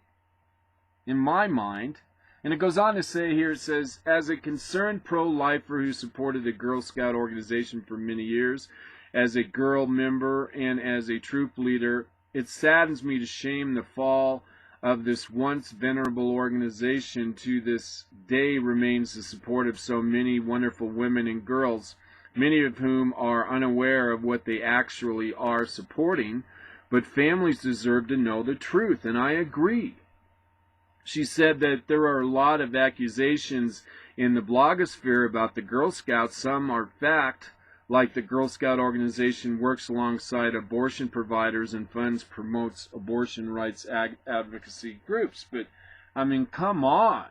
in my mind. And it goes on to say here, it says, as a concerned pro-lifer who supported the Girl Scout organization for many years, as a girl member and as a troop leader, it saddens me to shame the fall of this once venerable organization to this day remains the support of so many wonderful women and girls, many of whom are unaware of what they actually are supporting, but families deserve to know the truth, and I agree. She said that there are a lot of accusations in the blogosphere about the Girl Scouts. Some are fact, like the Girl Scout organization works alongside abortion providers and funds promotes abortion rights advocacy groups. But, I mean, come on.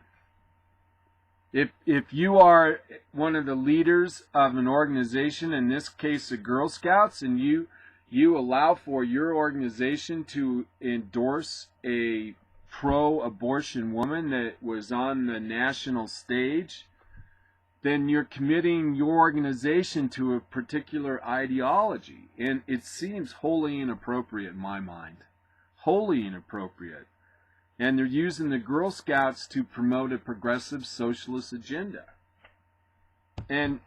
If you are one of the leaders of an organization, in this case the Girl Scouts, and you allow for your organization to endorse a pro-abortion woman that was on the national stage, then you're committing your organization to a particular ideology. And it seems wholly inappropriate in my mind. Wholly inappropriate. And they're using the Girl Scouts to promote a progressive socialist agenda. And,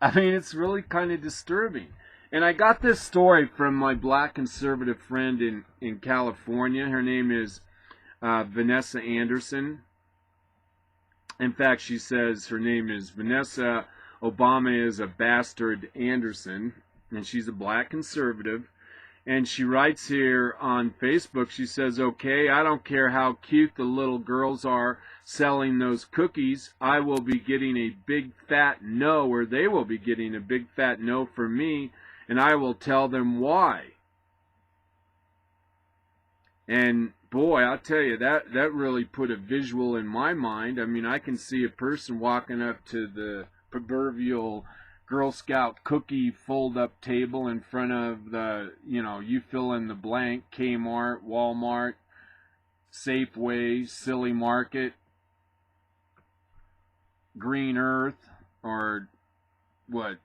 I mean, it's really kind of disturbing. And I got this story from my black conservative friend in California. Her name is Vanessa Anderson. In fact, she says her name is Vanessa Obama is a bastard Anderson, and she's a black conservative. And she writes here on Facebook, she says, okay, I don't care how cute the little girls are selling those cookies. I will be getting a big fat no, or they will be getting a big fat no from me, and I will tell them why. And boy, I'll tell you, that really put a visual in my mind. I mean, I can see a person walking up to the proverbial Girl Scout cookie fold-up table in front of the, you fill in the blank, Kmart, Walmart, Safeway, Silly Market, Green Earth, or what,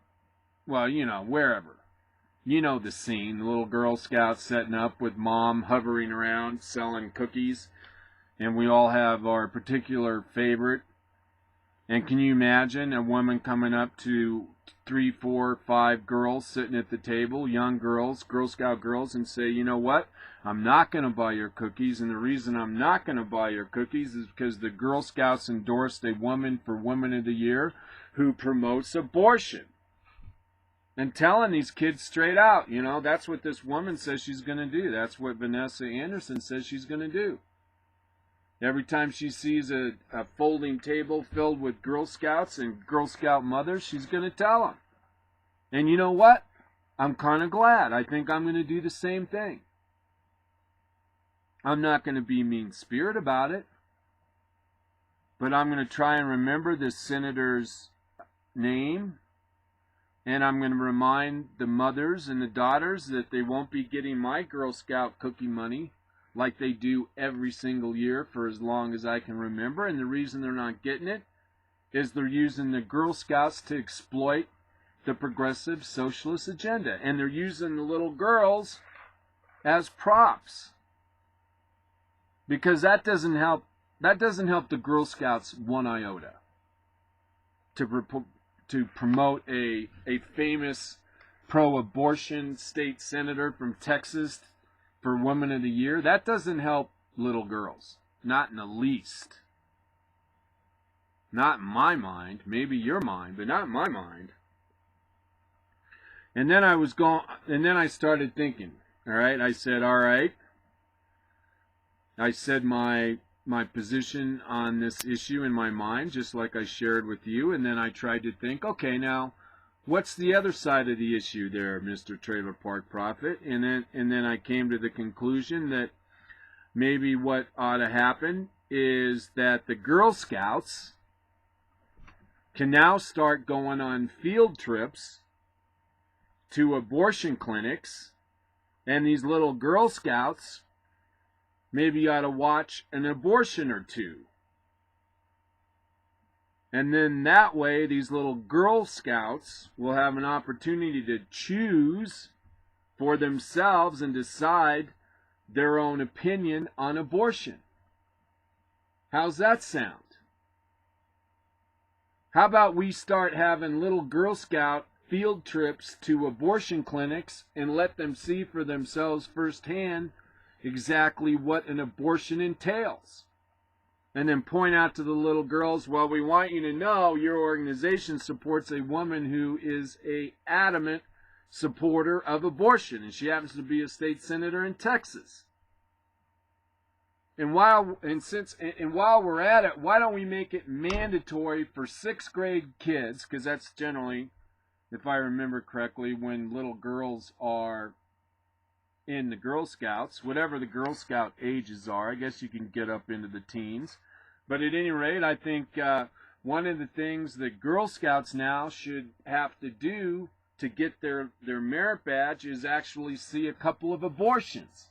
well, wherever. You know the scene, the little Girl Scouts setting up with mom hovering around selling cookies, and we all have our particular favorite. And can you imagine a woman coming up to 3, 4, 5 girls sitting at the table, young girls, Girl Scout girls, and say, you know what, I'm not going to buy your cookies, and the reason I'm not going to buy your cookies is because the Girl Scouts endorsed a woman for Woman of the Year who promotes abortion. And telling these kids straight out, that's what this woman says she's going to do. That's what Vanessa Anderson says she's going to do. Every time she sees a folding table filled with Girl Scouts and Girl Scout mothers, she's going to tell them. And you know what? I'm kind of glad. I think I'm going to do the same thing. I'm not going to be mean-spirited about it. But I'm going to try and remember this senator's name. And I'm going to remind the mothers and the daughters that they won't be getting my Girl Scout cookie money like they do every single year for as long as I can remember. And the reason they're not getting it is they're using the Girl Scouts to exploit the progressive socialist agenda. And they're using the little girls as props. Because that doesn't help the Girl Scouts one iota to promote a famous pro-abortion state senator from Texas for Woman of the Year. That doesn't help little girls. Not in the least. Not in my mind. Maybe your mind, but not in my mind. And then I started thinking. All right, I said, all right. I said my position on this issue in my mind, just like I shared with you, and then I tried to think, okay, now, what's the other side of the issue there, Mr. Trailer Park Prophet? And then I came to the conclusion that maybe what ought to happen is that the Girl Scouts can now start going on field trips to abortion clinics, and these little Girl Scouts maybe ought to watch an abortion or two. And then that way, these little Girl Scouts will have an opportunity to choose for themselves and decide their own opinion on abortion. How's that sound? How about we start having little Girl Scout field trips to abortion clinics and let them see for themselves firsthand exactly what an abortion entails? And then point out to the little girls, well, we want you to know your organization supports a woman who is an adamant supporter of abortion, and she happens to be a state senator in Texas. And while we're at it, why don't we make it mandatory for 6th grade kids, because that's generally, if I remember correctly, when little girls are in the Girl Scouts, whatever the Girl Scout ages are. I guess you can get up into the teens. But at any rate, I think one of the things that Girl Scouts now should have to do to get their merit badge is actually see a couple of abortions.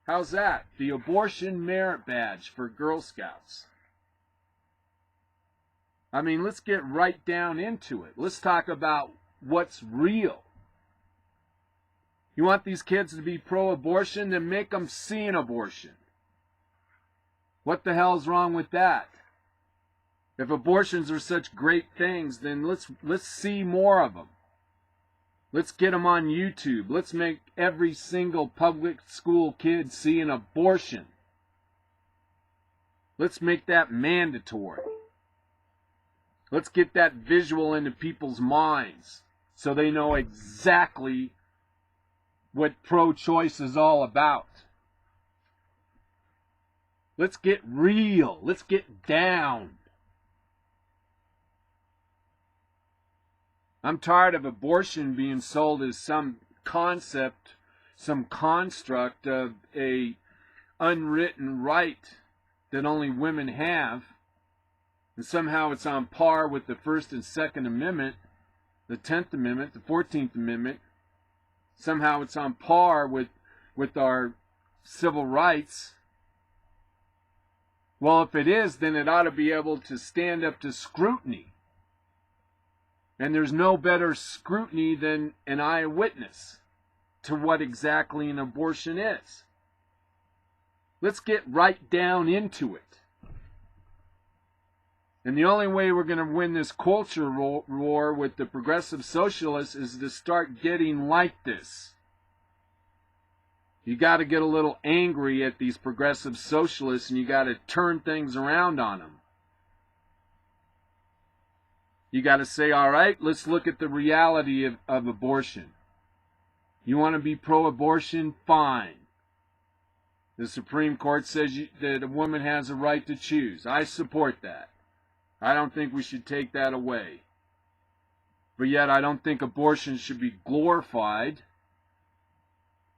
How's that? The abortion merit badge for Girl Scouts. I mean, let's get right down into it. Let's talk about what's real. You want these kids to be pro-abortion? Then make them see an abortion. What the hell's wrong with that? If abortions are such great things, then let's see more of them. Let's get them on YouTube. Let's make every single public school kid see an abortion. Let's make that mandatory. Let's get that visual into people's minds so they know exactly what pro-choice is all about. Let's get real. Let's get down. I'm tired of abortion being sold as some concept, some construct of a unwritten right that only women have. And somehow it's on par with the First and Second Amendment, the 10th Amendment, the 14th Amendment. Somehow it's on par with our civil rights. Well, if it is, then it ought to be able to stand up to scrutiny. And there's no better scrutiny than an eyewitness to what exactly an abortion is. Let's get right down into it. And the only way we're going to win this culture war with the progressive socialists is to start getting like this. You got to get a little angry at these progressive socialists, and you got to turn things around on them. You got to say, all right, let's look at the reality of abortion. You want to be pro-abortion? Fine. The Supreme Court says that a woman has a right to choose. I support that. I don't think we should take that away. But yet I don't think abortion should be glorified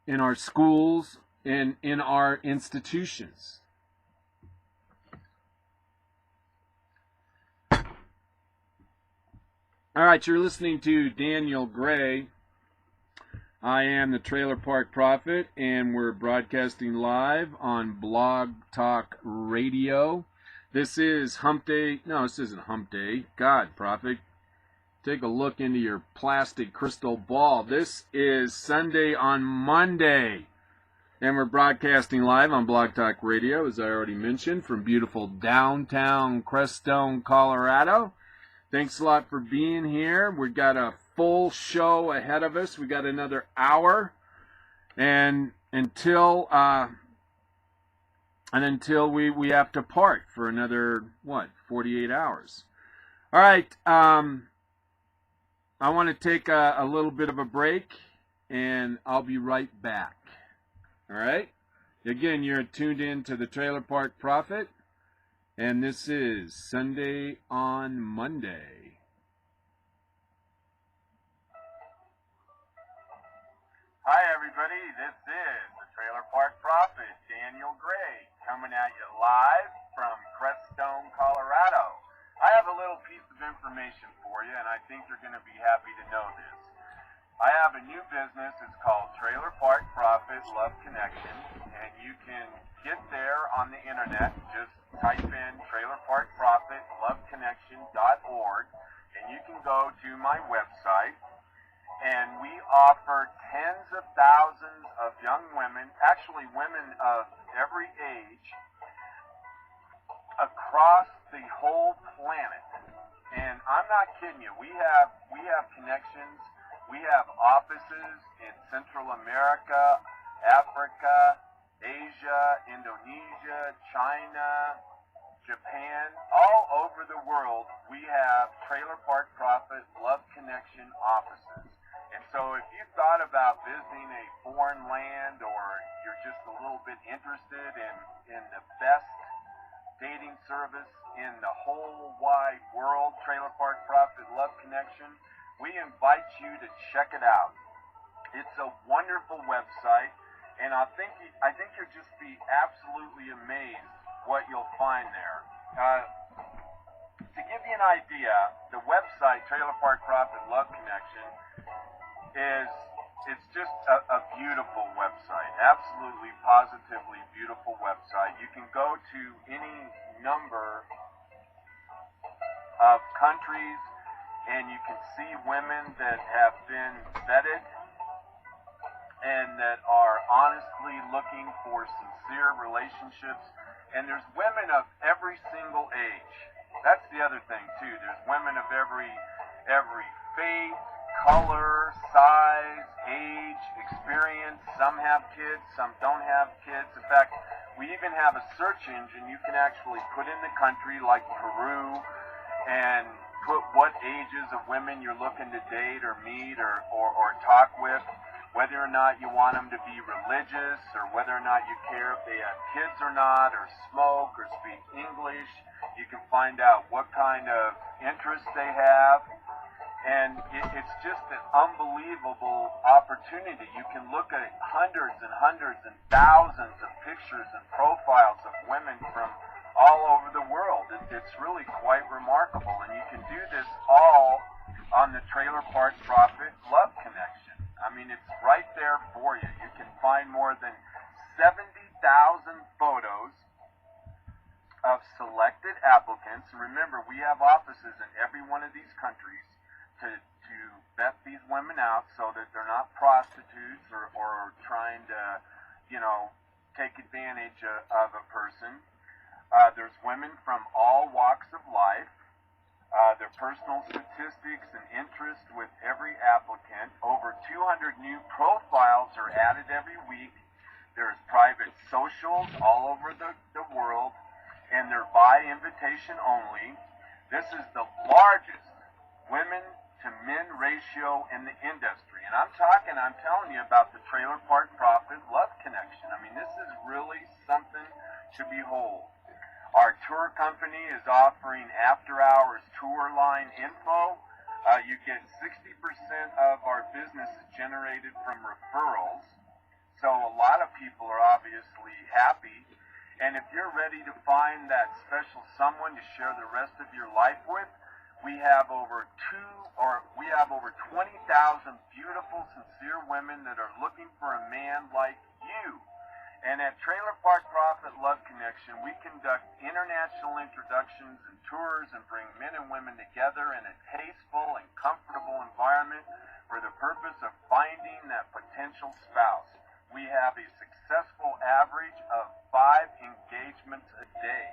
in our schools and in our institutions. All right, you're listening to Daniel Gray. I am the Trailer Park Prophet, and we're broadcasting live on Blog Talk Radio. This is Hump Day. No, this isn't Hump Day. God, Prophet, take a look into your plastic crystal ball. This is Sunday on Monday, and we're broadcasting live on Blog Talk Radio, as I already mentioned, from beautiful downtown Crestone, Colorado. Thanks a lot for being here. We've got a full show ahead of us. We got another hour, and until we have to part for another 48 hours. All right. I want to take a little bit of a break, and I'll be right back. All right. Again, you're tuned in to the Trailer Park Prophet, and this is Sunday on Monday. Hi, everybody. This is the Trailer Park Prophet, Daniel Gray, coming at you live from Crestone, Colorado. I have a little piece of information for you, and I think you're going to be happy to know this. I have a new business. It's called Trailer Park Prophet Love Connection, and you can get there on the internet. Just type in Trailer Park Prophet Love Connection.org, and you can go to my website. And we offer tens of thousands of young women, actually women of every age, across the whole planet. And I'm not kidding you. We have connections. We have offices in Central America, Africa, Asia, Indonesia, China, Japan, all over the world. We have Trailer Park Prophet Love Connection offices. And so if you thought about visiting a foreign land, or you're just a little bit interested in the best dating service in the whole wide world, Trailer Park Prophet Love Connection, we invite you to check it out. It's a wonderful website, and I think you'll just be absolutely amazed what you'll find there. To give you an idea, the website, Trailer Park Prophet Love Connection, it's just a beautiful website, absolutely, positively beautiful website. You can go to any number of countries, and you can see women that have been vetted and that are honestly looking for sincere relationships. And there's women of every single age. That's the other thing too. There's women of every faith, color, size, age, experience. Some have kids, some don't have kids. In fact, we even have a search engine. You can actually put in the country like Peru and put what ages of women you're looking to date or meet or talk with, whether or not you want them to be religious, or whether or not you care if they have kids or not, or smoke, or speak English. You can find out what kind of interests they have. And it's just an unbelievable opportunity. You can look at hundreds and hundreds and thousands of pictures and profiles of women from all over the world. It's really quite remarkable. And you can do this all on the Trailer Park Prophet Love Connection. I mean, it's right there for you. You can find more than 70,000 photos of selected applicants. And remember, we have offices in every one of these countries to vet these women out so that they're not prostitutes or trying to, take advantage of a person. There's women from all walks of life. Their personal statistics and interest with every applicant. Over 200 new profiles are added every week. There's private socials all over the world, and they're by invitation only. This is the largest women to men ratio in the industry. And I'm telling you about the Trailer Park Prophet Love Connection. I mean, this is really something to behold. Our tour company is offering after-hours tour line info. You get 60% of our business is generated from referrals. So a lot of people are obviously happy. And if you're ready to find that special someone to share the rest of your life with, We have over 20,000 beautiful, sincere women that are looking for a man like you. And at Trailer Park Profit Love Connection, we conduct international introductions and tours and bring men and women together in a tasteful and comfortable environment for the purpose of finding that potential spouse. We have a successful average of 5 engagements a day.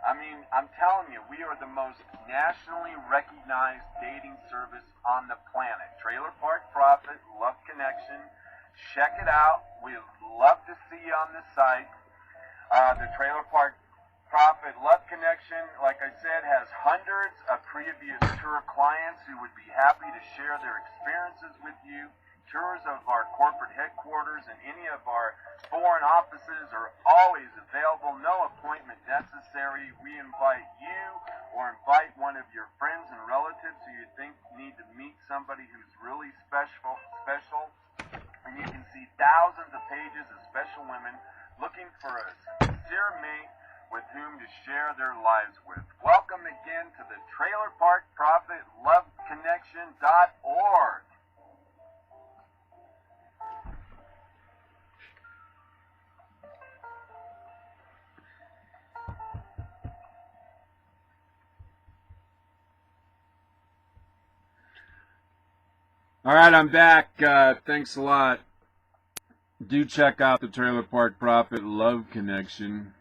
I mean, I'm telling you, we are the most nationally recognized dating service on the planet. Trailer Park Profit Love Connection. Check it out. We'd love to see you on the site. The Trailer Park Profit Love Connection, like I said, has hundreds of previous tour clients who would be happy to share their experiences with you. Tours of our corporate headquarters and any of our foreign offices are always available. No appointment necessary. We invite you or invite one of your friends and relatives who you think need to meet somebody who's really special. And you can see thousands of pages of special women looking for a sincere mate with whom to share their lives with. Welcome again to the Trailer Park Profit Love Connection.org. All right, I'm back. Thanks a lot. Do check out the Trailer Park Profit Love Connection.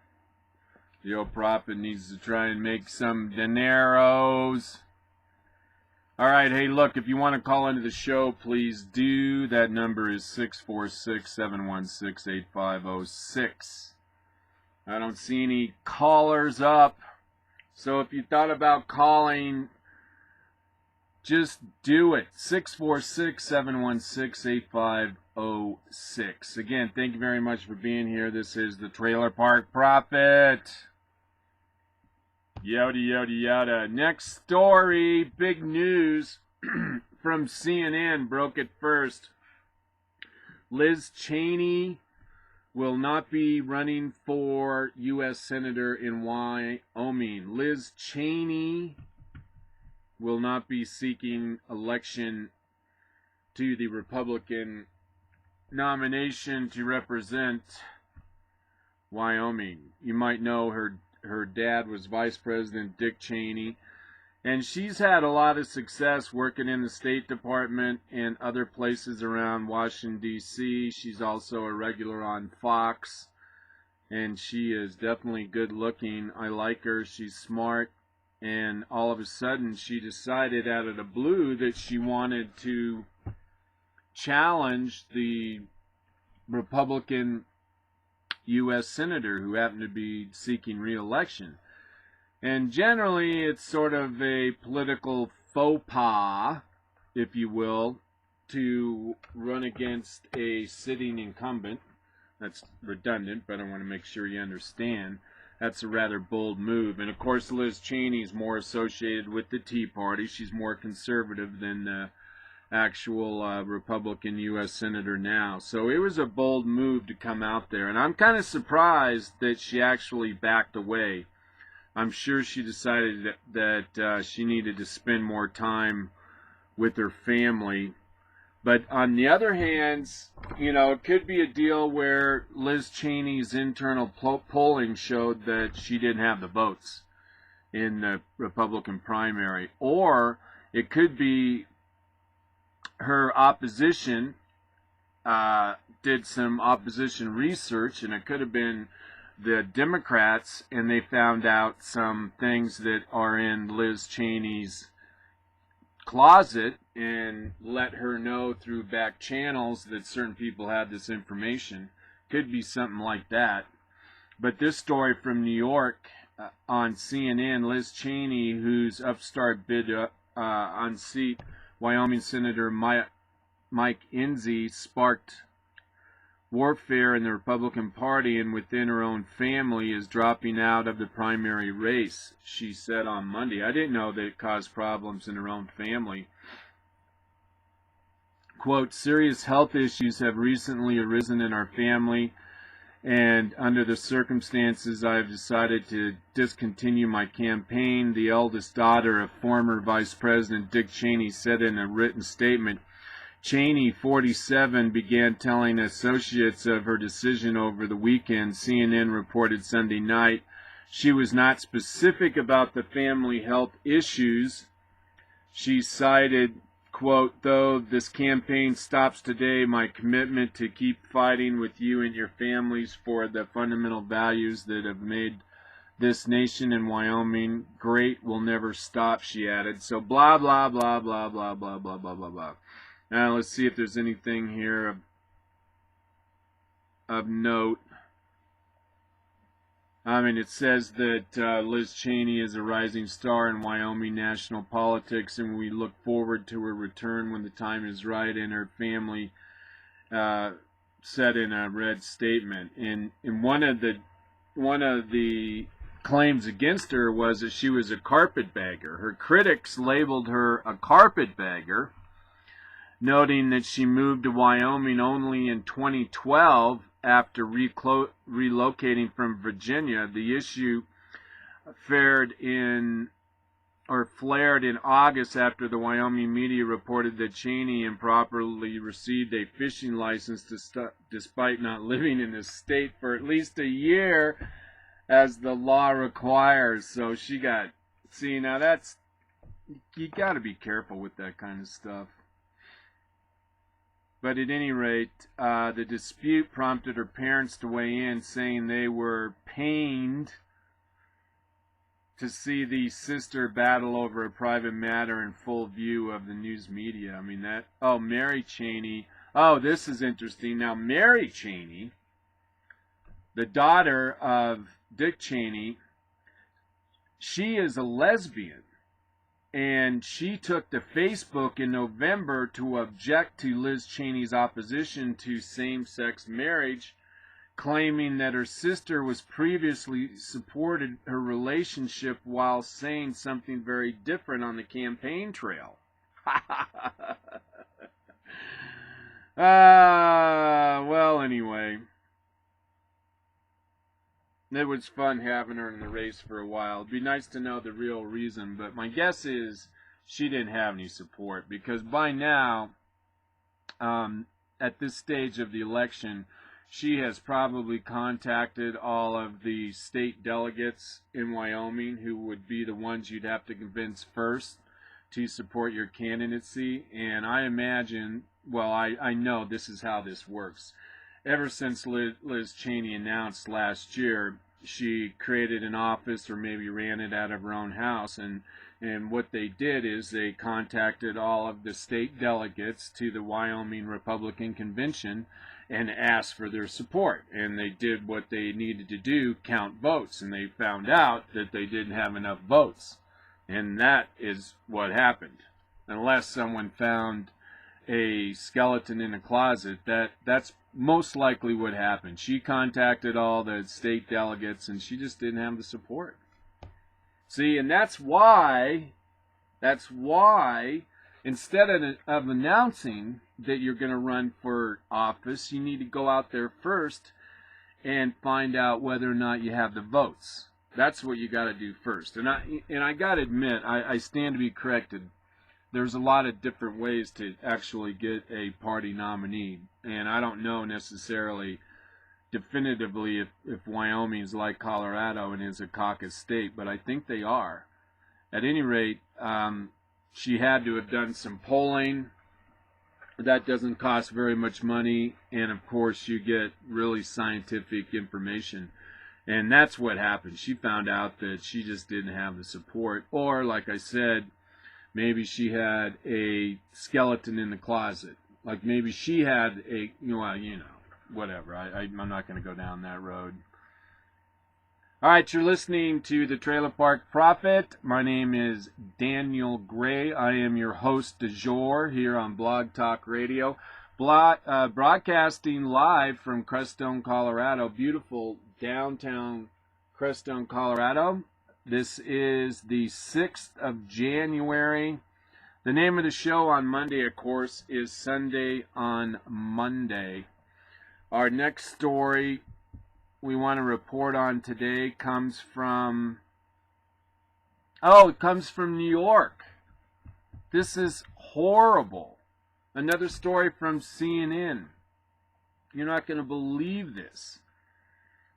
The old prophet needs to try and make some dineros. All right, hey, look, if you want to call into the show, please do. That number is 646-716-8506. I don't see any callers up. So if you thought about calling, just do it. 646-716-8506. Again, thank you very much for being here. This is the Trailer Park Prophet. Yada, yada, yada. Next story, big news from CNN, broke it first. Liz Chaney will not be running for U.S. Senator in Wyoming. Liz Chaney will not be seeking election to the Republican nomination to represent Wyoming. You might know her dad was Vice President Dick Cheney, and she's had a lot of success working in the State Department and other places around Washington, D.C. She's also a regular on Fox, and she is definitely good looking. I like her. She's smart. And all of a sudden, she decided out of the blue that she wanted to challenge the Republican U.S. Senator who happened to be seeking re-election. And generally, it's sort of a political faux pas, if you will, to run against a sitting incumbent. That's redundant, but I want to make sure you understand. That's a rather bold move. And of course, Liz Cheney is more associated with the Tea Party. She's more conservative than the actual Republican U.S. Senator now. So it was a bold move to come out there. And I'm kind of surprised that she actually backed away. I'm sure she decided that she needed to spend more time with her family. But on the other hand, you know, it could be a deal where Liz Cheney's internal polling showed that she didn't have the votes in the Republican primary. Or it could be her opposition did some opposition research, and it could have been the Democrats, and they found out some things that are in Liz Cheney's closet and let her know through back channels that certain people had this information. Could be something like that. But this story from New York on CNN, Liz Chaney, whose upstart bid unseat Wyoming Senator Mike Enzi, sparked warfare in the Republican Party and within her own family, is dropping out of the primary race, she said on Monday. I didn't know that it caused problems in her own family. Quote, serious health issues have recently arisen in our family, And under the circumstances, I've decided to discontinue my campaign. The eldest daughter of former Vice President Dick Cheney said in a written statement, Chaney, 47, began telling associates of her decision over the weekend, CNN reported Sunday night. She was not specific about the family health issues. She cited, quote, though this campaign stops today, my commitment to keep fighting with you and your families for the fundamental values that have made this nation in Wyoming great will never stop, she added. So blah, blah, blah, blah, blah, blah, blah, blah, blah, blah. Now let's see if there's anything here of note. I mean, it says that Liz Chaney is a rising star in Wyoming national politics, and we look forward to her return when the time is right, and her family said in a red statement. And one of the claims against her was that she was a carpetbagger. Her critics labeled her a carpetbagger, noting that she moved to Wyoming only in 2012 after relocating from Virginia. The issue flared in August after the Wyoming media reported that Chaney improperly received a fishing license despite not living in the state for at least a year, as the law requires. So she got, see, now that's, you got to be careful with that kind of stuff. But at any rate, the dispute prompted her parents to weigh in, saying they were pained to see the sister battle over a private matter in full view of the news media. I mean, that, oh, Mary Chaney. Oh, this is interesting. Now, Mary Chaney, the daughter of Dick Cheney, she is a lesbian. And she took to Facebook in November to object to Liz Cheney's opposition to same-sex marriage, claiming that her sister was previously supported her relationship while saying something very different on the campaign trail. Well, anyway. It was fun having her in the race for a while. It'd be nice to know the real reason, but my guess is she didn't have any support, because by now, at this stage of the election, she has probably contacted all of the state delegates in Wyoming who would be the ones you'd have to convince first to support your candidacy. And I imagine, well, I know this is how this works. Ever since Liz Chaney announced last year, she created an office, or maybe ran it out of her own house, and what they did is they contacted all of the state delegates to the Wyoming Republican Convention and asked for their support. And they did what they needed to do, count votes, and they found out that they didn't have enough votes. And that is what happened. Unless someone found a skeleton in a closet, that's most likely what happened. She contacted all the state delegates, and she just didn't have the support. See, and that's why, instead of announcing that you're going to run for office, you need to go out there first and find out whether or not you have the votes. That's what you got to do first. And I got to admit, I stand to be corrected. There's a lot of different ways to actually get a party nominee, and I don't know necessarily definitively if Wyoming is like Colorado and is a caucus state, but I think they are. At any rate, she had to have done some polling. That doesn't cost very much money, and of course you get really scientific information. And that's what happened. She found out that she just didn't have the support, or like I said, maybe she had a skeleton in the closet. Like maybe she had a, whatever. I'm not going to go down that road. All right, you're listening to the Trailer Park Prophet. My name is Daniel Gray. I am your host du jour here on Blog Talk Radio. Broadcasting live from Crestone, Colorado. Beautiful downtown Crestone, Colorado. This is the 6th of January. The name of the show on Monday, of course, is Sunday on Monday. Our next story we want to report on today comes from, it comes from New York. This is horrible. Another story from CNN. You're not going to believe this.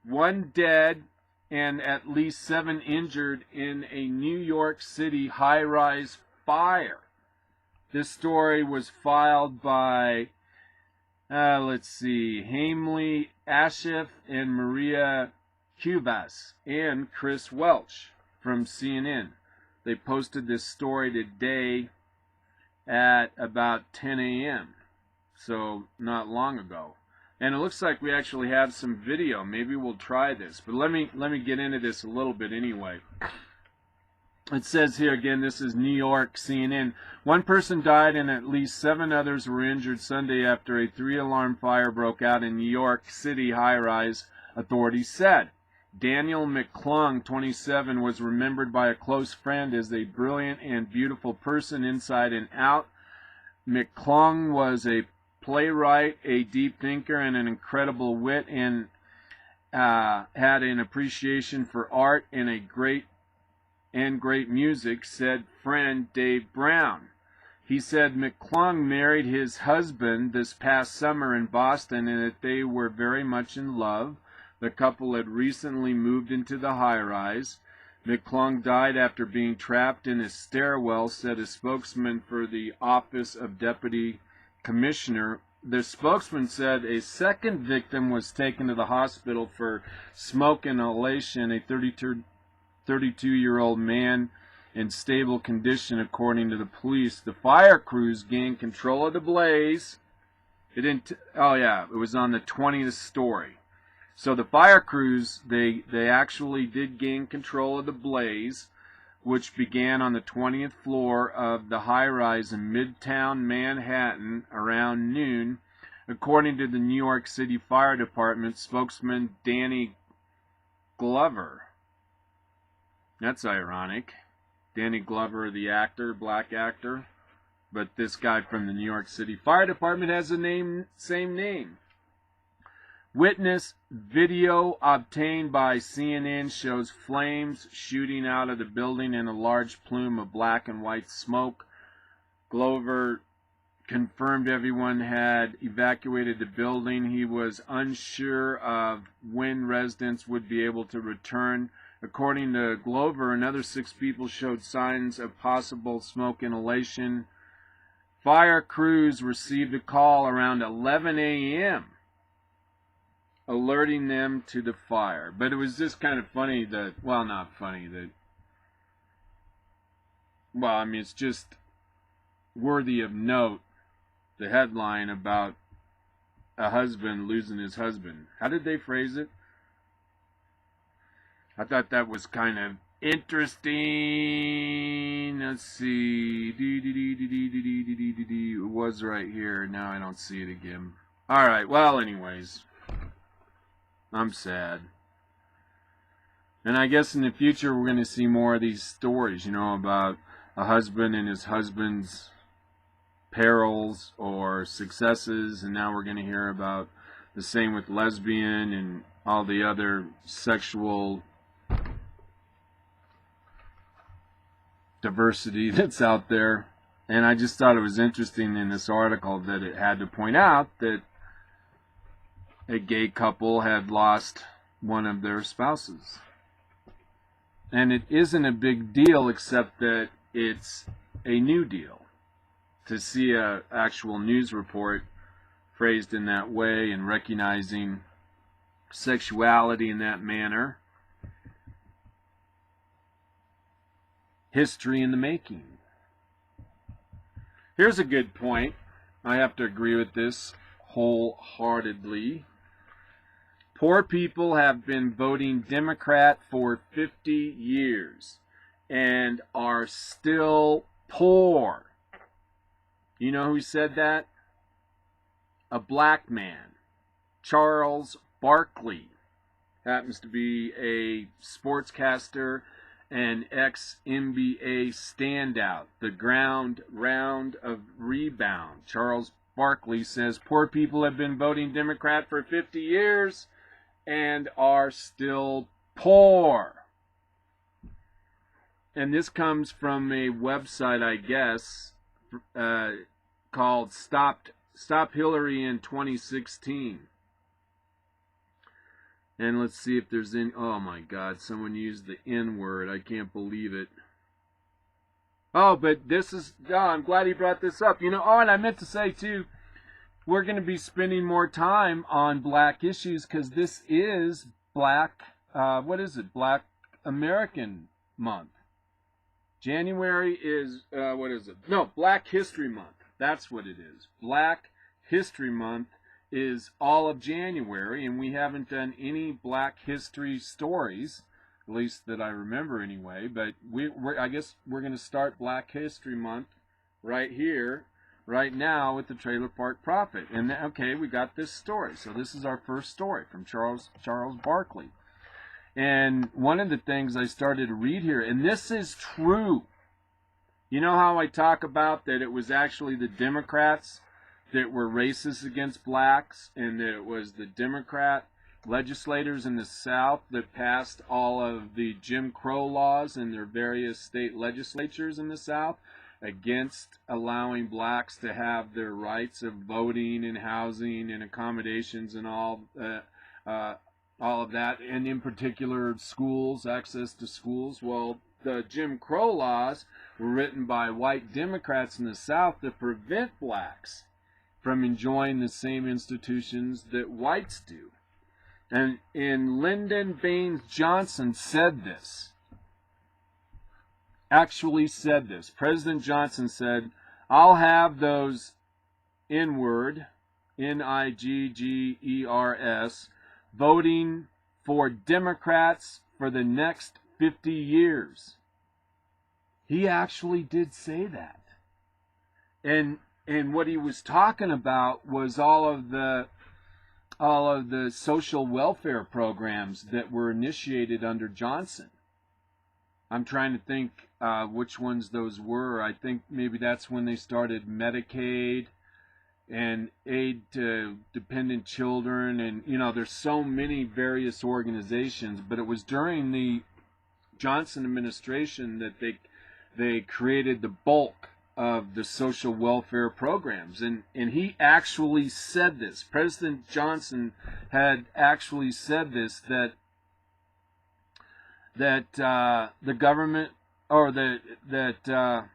1 dead and at least 7 injured in a New York City high-rise fire. This story was filed by, Hamley Ashif and Maria Cubas and Chris Welch from CNN. They posted this story today at about 10 a.m., so not long ago. And it looks like we actually have some video. Maybe we'll try this. But let me get into this a little bit anyway. It says here again, this is New York CNN. 1 person died and at least 7 others were injured Sunday after a 3-alarm fire broke out in New York City high-rise, authorities said. Daniel McClung, 27, was remembered by a close friend as a brilliant and beautiful person inside and out. McClung was a playwright, a deep thinker, and an incredible wit, and had an appreciation for art and great music, said friend Dave Brown. He said McClung married his husband this past summer in Boston and that they were very much in love. The couple had recently moved into the high-rise. McClung died after being trapped in a stairwell, said a spokesman for the Office of Deputy Commissioner. The spokesman said a second victim was taken to the hospital for smoke inhalation, a 32-year-old man in stable condition, according to the police. The fire crews gained control of the blaze. It was on the 20th story. So the fire crews, they actually did gain control of the blaze, which began on the 20th floor of the high-rise in Midtown Manhattan around noon, according to the New York City Fire Department spokesman Danny Glover. That's ironic. Danny Glover, the actor, black actor, but this guy from the New York City Fire Department has the same name. Witness video obtained by CNN shows flames shooting out of the building in a large plume of black and white smoke. Glover confirmed everyone had evacuated the building. He was unsure of when residents would be able to return. According to Glover, another 6 people showed signs of possible smoke inhalation. Fire crews received a call around 11 a.m. alerting them to the fire. But it was just kind of funny that, it's just worthy of note, the headline about a husband losing his husband. How did they phrase it? I thought that was kind of interesting. Let's see. It was right here. Now I don't see it again. Alright, well, anyways. I'm sad. And I guess in the future we're going to see more of these stories, about a husband and his husband's perils or successes. And now we're going to hear about the same with lesbian and all the other sexual diversity that's out there. And I just thought it was interesting in this article that it had to point out that a gay couple had lost one of their spouses. And it isn't a big deal, except that it's a new deal. To see an actual news report phrased in that way and recognizing sexuality in that manner. History in the making. Here's a good point. I have to agree with this wholeheartedly. Poor people have been voting Democrat for 50 years and are still poor. You know who said that? A black man. Charles Barkley. Happens to be a sportscaster and ex-NBA standout. The round of rebound. Charles Barkley says poor people have been voting Democrat for 50 years and are still poor. And this comes from a website, I guess, called Stop Hillary in 2016. And let's see if there's any. Oh my God, someone used the N word. I can't believe it. Oh, but this is. Oh, I'm glad he brought this up. You know, oh, and I meant to say too, we're going to be spending more time on black issues because this is Black. What is it? Black American Month. January is what is it? No, Black History Month. That's what it is. Black History Month is all of January, and we haven't done any Black history stories, at least that I remember anyway. But I guess we're going to start Black History Month right here, right now, with the Trailer Park Prophet. And okay, we got this story. So this is our first story from Charles Barkley. And one of the things I started to read here, and this is true. You know how I talk about that it was actually the Democrats that were racist against blacks, and that it was the Democrat legislators in the South that passed all of the Jim Crow laws in their various state legislatures in the South against allowing blacks to have their rights of voting and housing and accommodations and all of that, and in particular schools, access to schools. Well, the Jim Crow laws were written by white Democrats in the South to prevent blacks from enjoying the same institutions that whites do. And Lyndon Baines Johnson said this. Actually said this. President Johnson said, I'll have those N-word, Niggers, voting for Democrats for the next 50 years. He actually did say that. And what he was talking about was all of the social welfare programs that were initiated under Johnson. I'm trying to think which ones those were. I think maybe that's when they started Medicaid and aid to dependent children, and you know, there's so many various organizations. But it was during the Johnson administration that they created the bulk of the social welfare programs, and he actually said this. President Johnson had actually said this, that the government, or that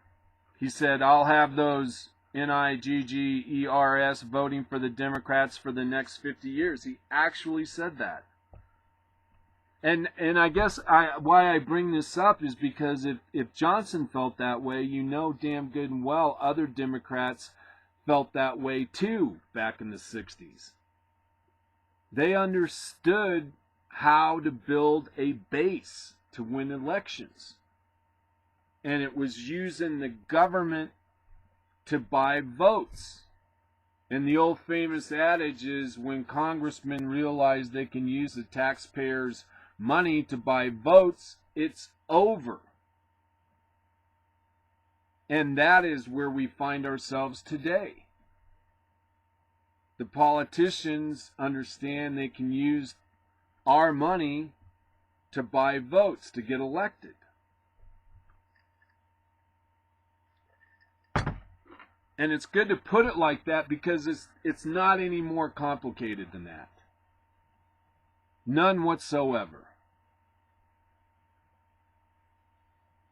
he said, I'll have those Niggers voting for the Democrats for the next 50 years. He actually said that. And I guess why I bring this up is because if Johnson felt that way, you know damn good and well other Democrats felt that way too back in the 60s. They understood how to build a base to win elections. And it was using the government to buy votes. And the old famous adage is, when congressmen realize they can use the taxpayers' money to buy votes, it's over. And that is where we find ourselves today. The politicians understand they can use our money to buy votes to get elected. And it's good to put it like that because it's not any more complicated than that. None whatsoever.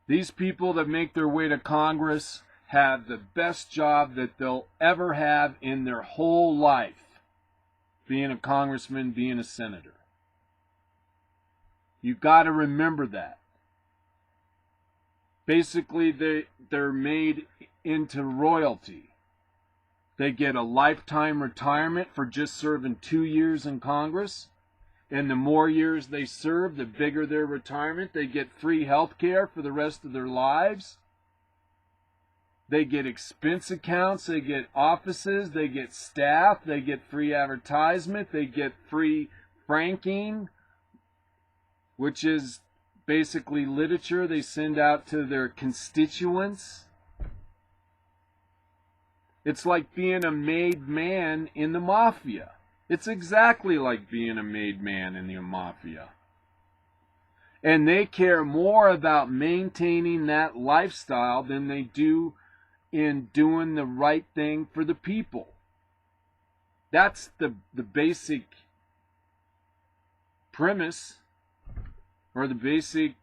These people that make their way to Congress have the best job that they'll ever have in their whole life, being a congressman, being a senator. You got to remember that. Basically, they're made into royalty. They get a lifetime retirement for just serving 2 years in Congress. And the more years they serve, the bigger their retirement. They get free health care for the rest of their lives. They get expense accounts. They get offices. They get staff. They get free advertisement. They get free franking, which is basically literature they send out to their constituents. It's like being a made man in the mafia. It's exactly like being a made man in the mafia. And they care more about maintaining that lifestyle than they do in doing the right thing for the people. That's the basic premise, or the basic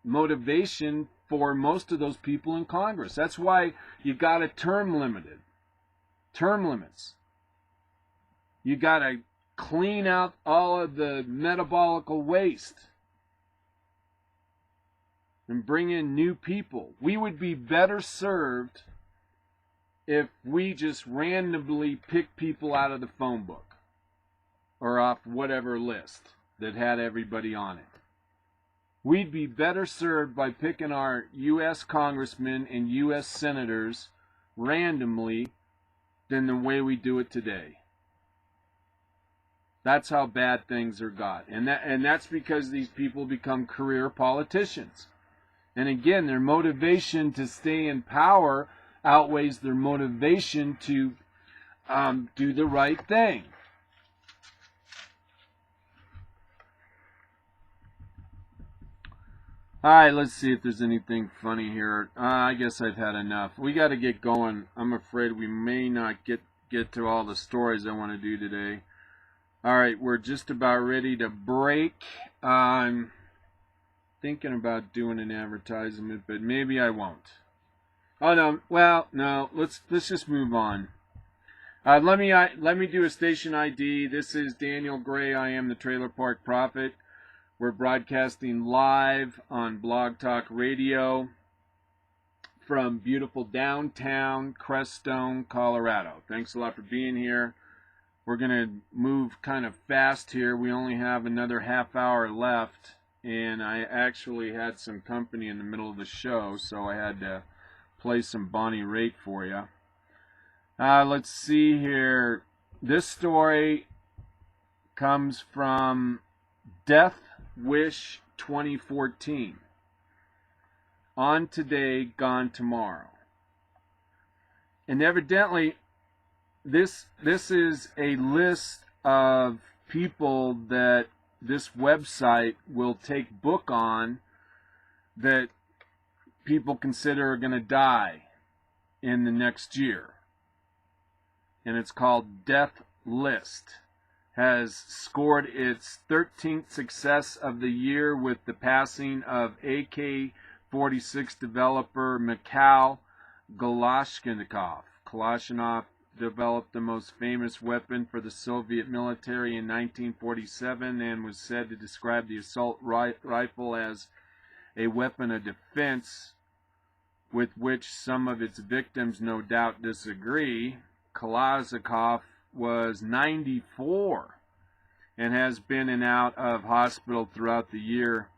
motivation for most of those people in Congress. That's why you got a term limits. You got to clean out all of the metabolic waste and bring in new people. We would be better served if we just randomly pick people out of the phone book or off whatever list that had everybody on it. We'd be better served by picking our U.S. congressmen and U.S. senators randomly than the way we do it today. That's how bad things are got. And that's because these people become career politicians. And again, their motivation to stay in power outweighs their motivation to do the right thing. Alright, let's see if there's anything funny here. I guess I've had enough. We got to get going. I'm afraid we may not get to all the stories I want to do today. Alright, we're just about ready to break. I'm thinking about doing an advertisement, but maybe I won't. Oh no, well, no, let's just move on. Let me do a station ID. This is Daniel Gray. I am the Trailer Park Prophet. We're broadcasting live on Blog Talk Radio from beautiful downtown Crestone, Colorado. Thanks a lot for being here. We're going to move kind of fast here. We only have another half hour left, and I actually had some company in the middle of the show, so I had to play some Bonnie Raitt for you. Let's see here. This story comes from Death Wish 2014. On today, gone tomorrow. And evidently, this is a list of people that this website will take book on that people consider are going to die in the next year. And it's called Death List. Has scored its 13th success of the year with the passing of AK-46 developer Mikhail Kalashnikov. Kalashnikov developed the most famous weapon for the Soviet military in 1947 and was said to describe the assault rifle as a weapon of defense, with which some of its victims no doubt disagree. Kalashnikov was 94 and has been in and out of hospital throughout the year.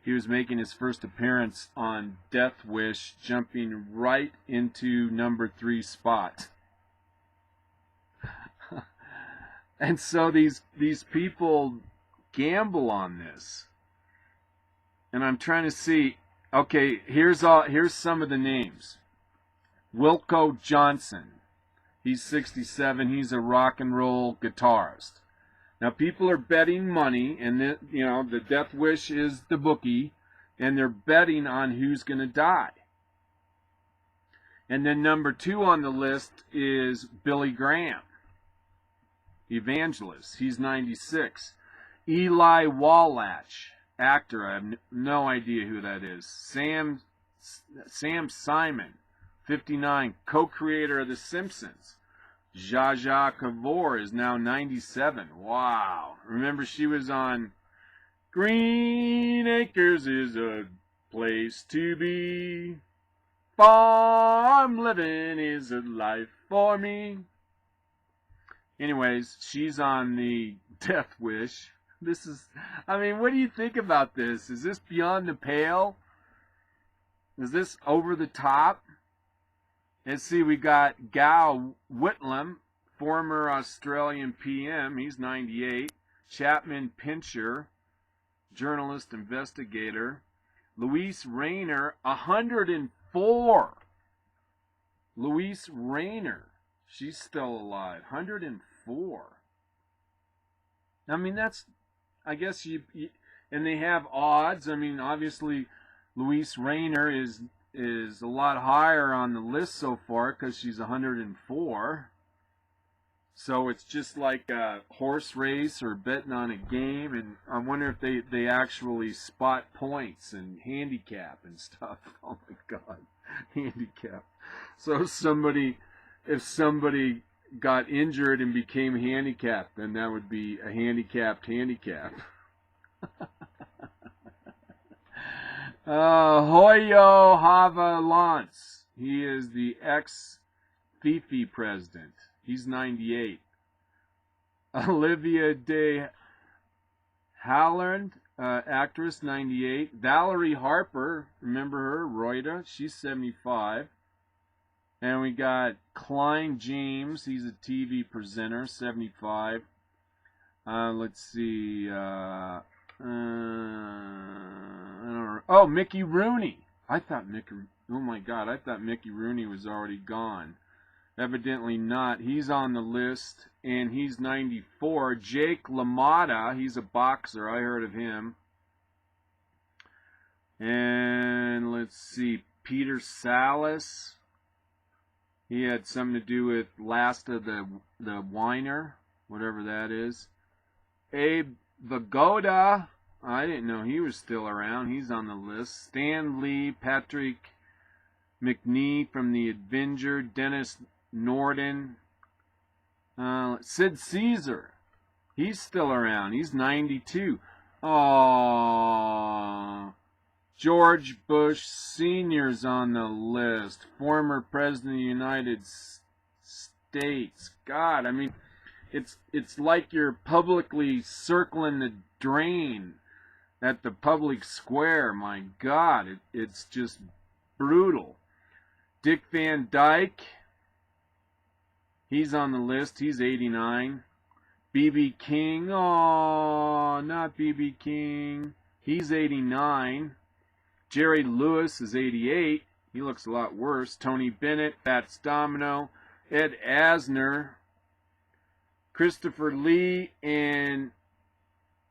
He was making his first appearance on Death Wish, jumping right into number 3 spot. And so these people gamble on this. And I'm trying to see, okay, here's some of the names. Wilco Johnson. He's 67. He's a rock and roll guitarist. Now, people are betting money, and the Death Wish is the bookie, and they're betting on who's going to die. And then number 2 on the list is Billy Graham, evangelist. He's 96. Eli Wallach, actor. I have no idea who that is. Sam Simon, 59, co-creator of The Simpsons. Zsa Zsa Gabor is now 97. Wow. Remember, she was on Green Acres is a place to be. Farm living is a life for me. Anyways, she's on the Death Wish. This is, I mean, what do you think about this? Is this beyond the pale? Is this over the top? Let's see, we got Gal Whitlam, former Australian PM. He's 98. Chapman Pincher, journalist, investigator. Louise Rayner, 104. Louise Rayner, she's still alive, 104. I mean, that's, I guess and they have odds. I mean, obviously, Louise Rayner is a lot higher on the list so far because she's 104. So it's just like a horse race or betting on a game, and I wonder if they actually spot points and handicap and stuff. Oh my God, handicap. So if somebody got injured and became handicapped, then that would be a handicapped handicap. Hoyo Havalance. He is the ex-Fifi president. He's 98. Olivia de Havilland, actress, 98. Valerie Harper, remember her, Reuta, she's 75. And we got Klein James, he's a TV presenter, 75. Let's see, I don't know. Oh, Mickey Rooney. Oh my God, I thought Mickey Rooney was already gone. Evidently not. He's on the list, and he's 94. Jake LaMotta, he's a boxer. I heard of him. And let's see, Peter Salas. He had something to do with Last of the Whiner, whatever that is. Abe Vigoda. I didn't know he was still around. He's on the list. Stan Lee, Patrick McNee from The Avenger, Dennis Norden, Sid Caesar. He's still around. He's 92. Aww. George Bush Sr.'s on the list. Former President of the United States. God, I mean, it's like you're publicly circling the drain at the public square. My God, it's just brutal. Dick Van Dyke. He's on the list. He's 89. B.B. King. Oh, not B.B. King. He's 89. Jerry Lewis is 88. He looks a lot worse. Tony Bennett, Fats Domino, Ed Asner, Christopher Lee, and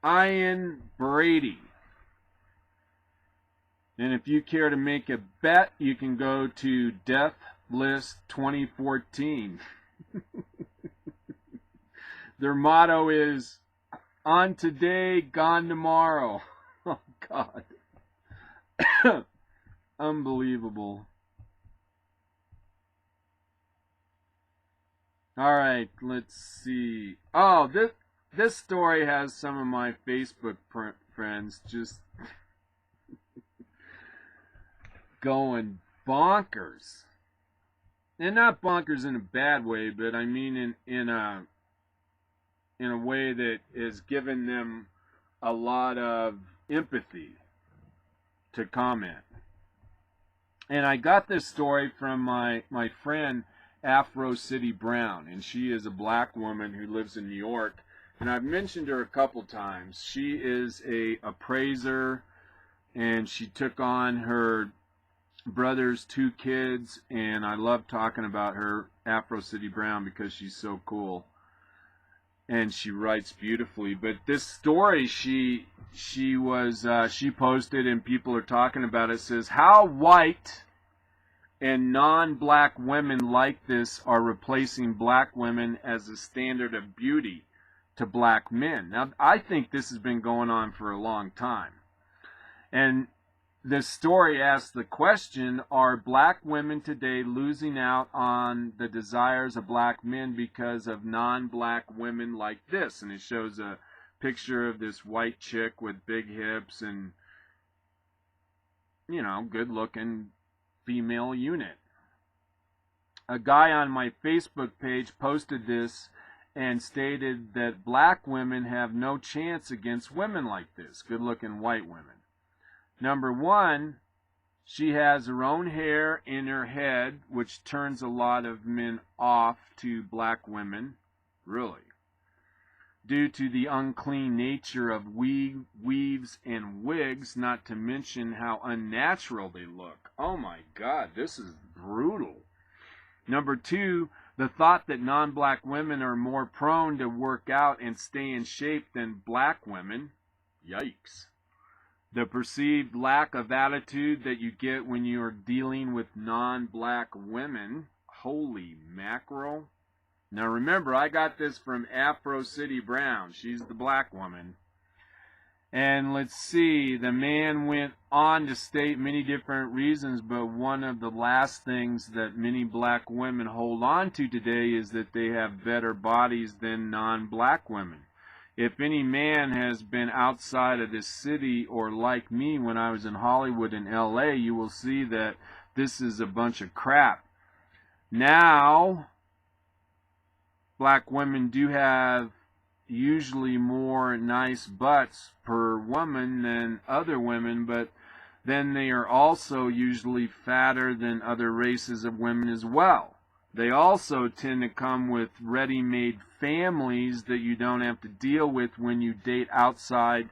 Ian Brady. And if you care to make a bet, you can go to Death List 2014. Their motto is, on today, gone tomorrow. Oh, God. Unbelievable. All right, let's see. Oh, this story has some of my Facebook friends just going bonkers. And not bonkers in a bad way, but I mean in a way that has given them a lot of empathy to comment. And I got this story from my friend Afro City Brown, and she is a black woman who lives in New York, and I've mentioned her a couple times. She is a appraiser, and she took on her brother's 2 kids, and I love talking about her, Afro City Brown, because she's so cool and she writes beautifully. But this story she posted, and people are talking about it, says how white and non-black women like this are replacing black women as a standard of beauty to black men. Now, I think this has been going on for a long time, and this story asks the question, are black women today losing out on the desires of black men because of non-black women like this? And it shows a picture of this white chick with big hips and, you know, good-looking female unit. A guy on my Facebook page posted this and stated that black women have no chance against women like this, good-looking white women. Number one, she has her own hair in her head, which turns a lot of men off to black women, really, due to the unclean nature of weaves and wigs, not to mention how unnatural they look. Oh my God, this is brutal. Number two, The thought that non-black women are more prone to work out and stay in shape than black women, yikes. The perceived lack of attitude that you get when you are dealing with non-black women, holy mackerel. Now remember, I got this from Afro City Brown. She's the black woman. And let's see, the man went on to state many different reasons, but one of the last things that many black women hold on to today is that they have better bodies than non-black women. If any man has been outside of this city, or like me when I was in Hollywood and LA, you will see that this is a bunch of crap. Now, black women do have usually more nice butts per woman than other women, but then they are also usually fatter than other races of women as well. They also tend to come with ready-made families that you don't have to deal with when you date outside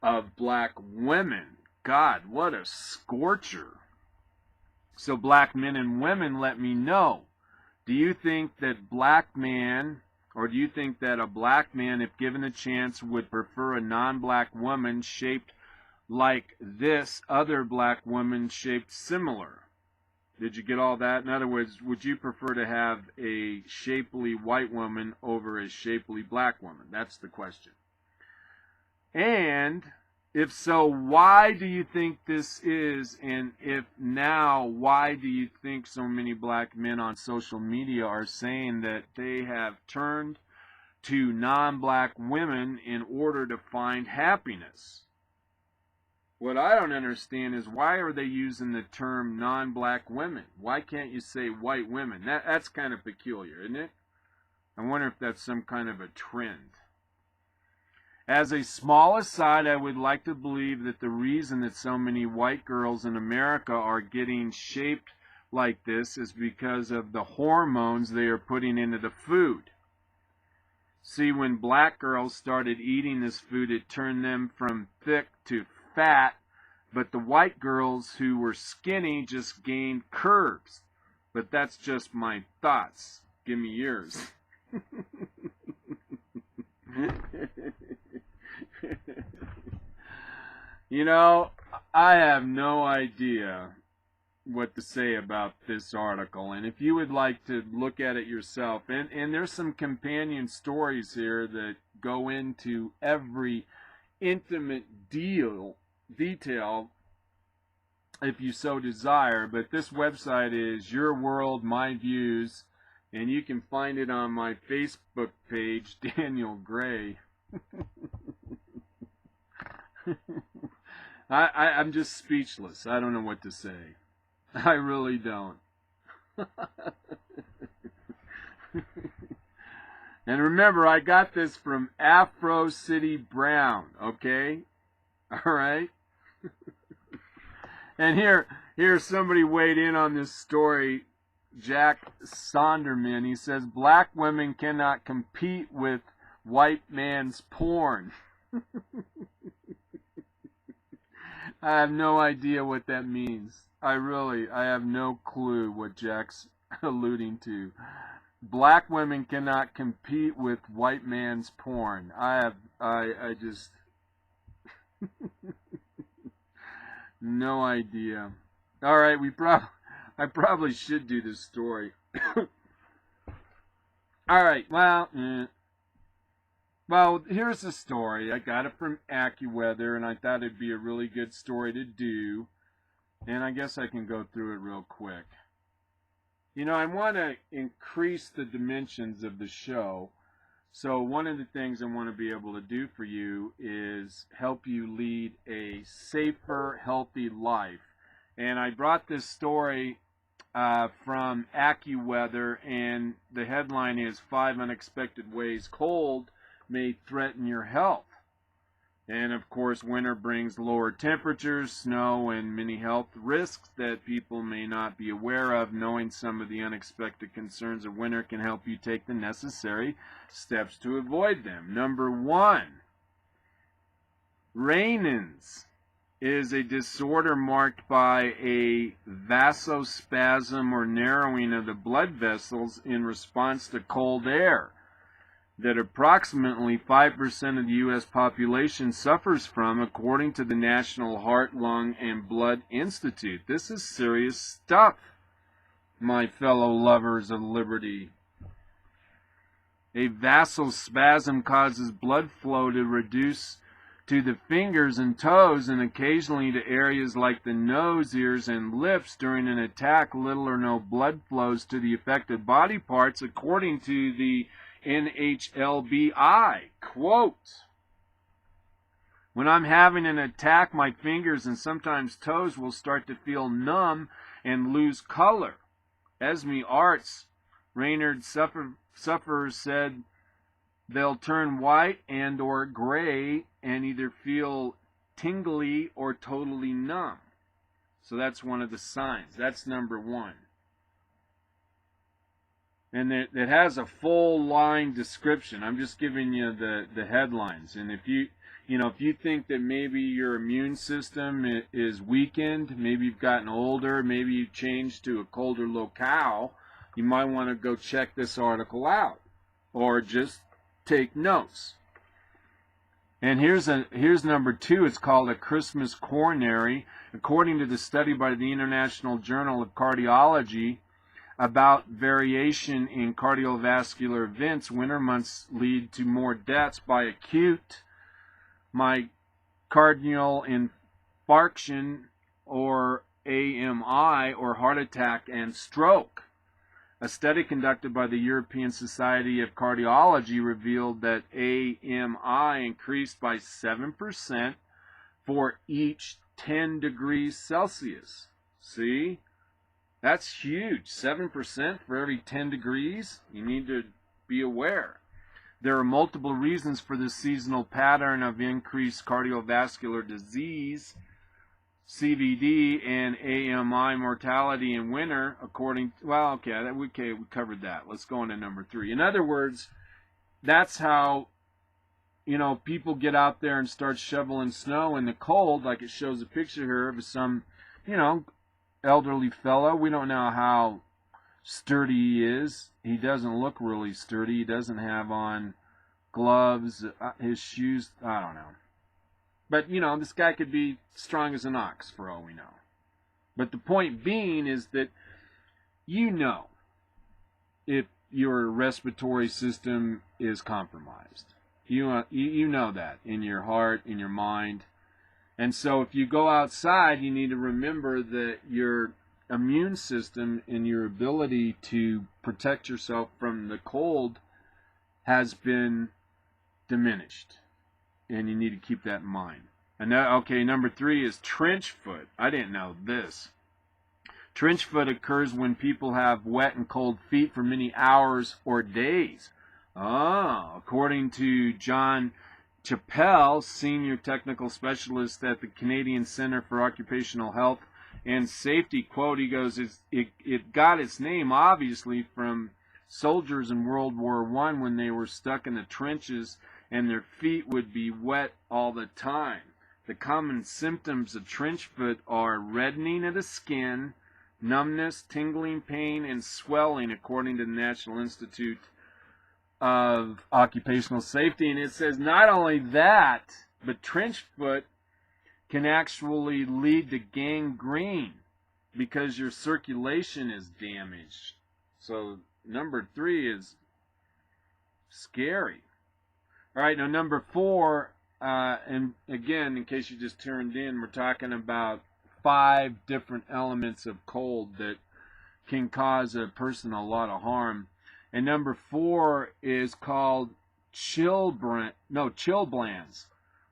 of black women. God, what a scorcher. So black men and women, let me know. Do you think that black man, or do you think that a black man, if given a chance, would prefer a non-black woman shaped like this other black woman shaped similar? Did you get all that? In other words, would you prefer to have a shapely white woman over a shapely black woman? That's the question. And if so, why do you think this is? And if now, why do you think so many black men on social media are saying that they have turned to non-black women in order to find happiness? What I don't understand is, why are they using the term non-black women? Why can't you say white women? That's kind of peculiar, isn't it? I wonder if that's some kind of a trend. As a small aside, I would like to believe that the reason that so many white girls in America are getting shaped like this is because of the hormones they are putting into the food. See, when black girls started eating this food, it turned them from thick to fat, but the white girls who were skinny just gained curves. But that's just my thoughts. Give me yours. You know, I have no idea what to say about this article, and if you would like to look at it yourself, and there's some companion stories here that go into every intimate detail if you so desire, but this website is Your World, My Views, and you can find it on my Facebook page, Daniel Gray. I'm just speechless. I don't know what to say. I really don't. And remember, I got this from Afro City Brown, okay? All right? And here's somebody weighed in on this story, Jack Sonderman. He says, black women cannot compete with white man's porn. I have no idea what that means. I have no clue what Jack's alluding to. Black women cannot compete with white man's porn. I just no idea. All right, I probably should do this story. All right, well, here's the story. I got it from AccuWeather, and I thought it'd be a really good story to do. And I guess I can go through it real quick. You know, I want to increase the dimensions of the show. So one of the things I want to be able to do for you is help you lead a safer, healthy life. And I brought this story from AccuWeather, and the headline is 5 Unexpected Ways Cold May Threaten Your Health. And of course, winter brings lower temperatures, snow, and many health risks that people may not be aware of. Knowing some of the unexpected concerns of winter can help you take the necessary steps to avoid them. Number 1, rain-ins. is a disorder marked by a vasospasm or narrowing of the blood vessels in response to cold air that approximately 5% of the U.S. population suffers from, according to the National Heart, Lung, and Blood Institute. This is serious stuff, my fellow lovers of liberty. A vasospasm causes blood flow to reduce to the fingers and toes and occasionally to areas like the nose, ears, and lips. During an attack, little or no blood flows to the affected body parts, according to the NHLBI. Quote, when I'm having an attack, my fingers and sometimes toes will start to feel numb and lose color. Esme Arts, Raynard sufferers said they'll turn white and or gray and either feel tingly or totally numb. So that's one of the signs. That's number one. And it has a full line description. I'm just giving you the headlines. And if you think that maybe your immune system is weakened, maybe you've gotten older, maybe you've changed to a colder locale, you might want to go check this article out or just take notes. And here's number two. It's called a Christmas coronary. According to the study by the International Journal of Cardiology about variation in cardiovascular events, winter months lead to more deaths by acute myocardial infarction or AMI or heart attack and stroke. A study conducted by the European Society of Cardiology revealed that AMI increased by 7% for each 10 degrees Celsius. See? That's huge. 7% for every 10 degrees. You need to be aware. There are multiple reasons for this seasonal pattern of increased cardiovascular disease, CVD, and AMI mortality in winter, we covered that. Let's go on to number three. In other words, that's how, people get out there and start shoveling snow in the cold, like it shows a picture here of some, elderly fellow. We don't know how sturdy he is. He doesn't look really sturdy. He doesn't have on gloves, his shoes, I don't know. But, this guy could be strong as an ox for all we know. But the point being is that if your respiratory system is compromised. You know that in your heart, in your mind. And so if you go outside, you need to remember that your immune system and your ability to protect yourself from the cold has been diminished. And you need to keep that in mind. And number three is trench foot. I didn't know this. Trench foot occurs when people have wet and cold feet for many hours or days. According to John Chappell, senior technical specialist at the Canadian Centre for Occupational Health and Safety, quote, he goes, it got its name, obviously, from soldiers in World War I when they were stuck in the trenches and their feet would be wet all the time. The common symptoms of trench foot are reddening of the skin, numbness, tingling, pain, and swelling, according to the National Institute of Occupational Safety. And it says not only that, but trench foot can actually lead to gangrene because your circulation is damaged. So number three is scary. All right, now number four, and again, in case you just turned in, we're talking about 5 different elements of cold that can cause a person a lot of harm. And number 4 is called chilblains,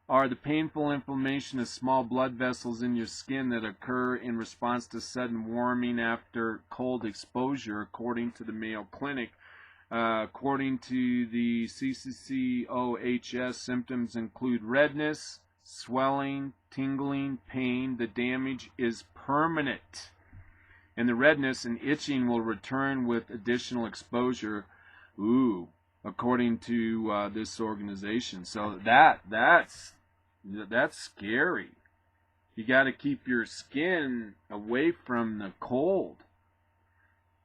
are the painful inflammation of small blood vessels in your skin that occur in response to sudden warming after cold exposure, according to the Mayo Clinic. According to the CCCOHS, symptoms include redness, swelling, tingling, pain. The damage is permanent, and the redness and itching will return with additional exposure. According to this organization. So that's scary. You got to keep your skin away from the cold,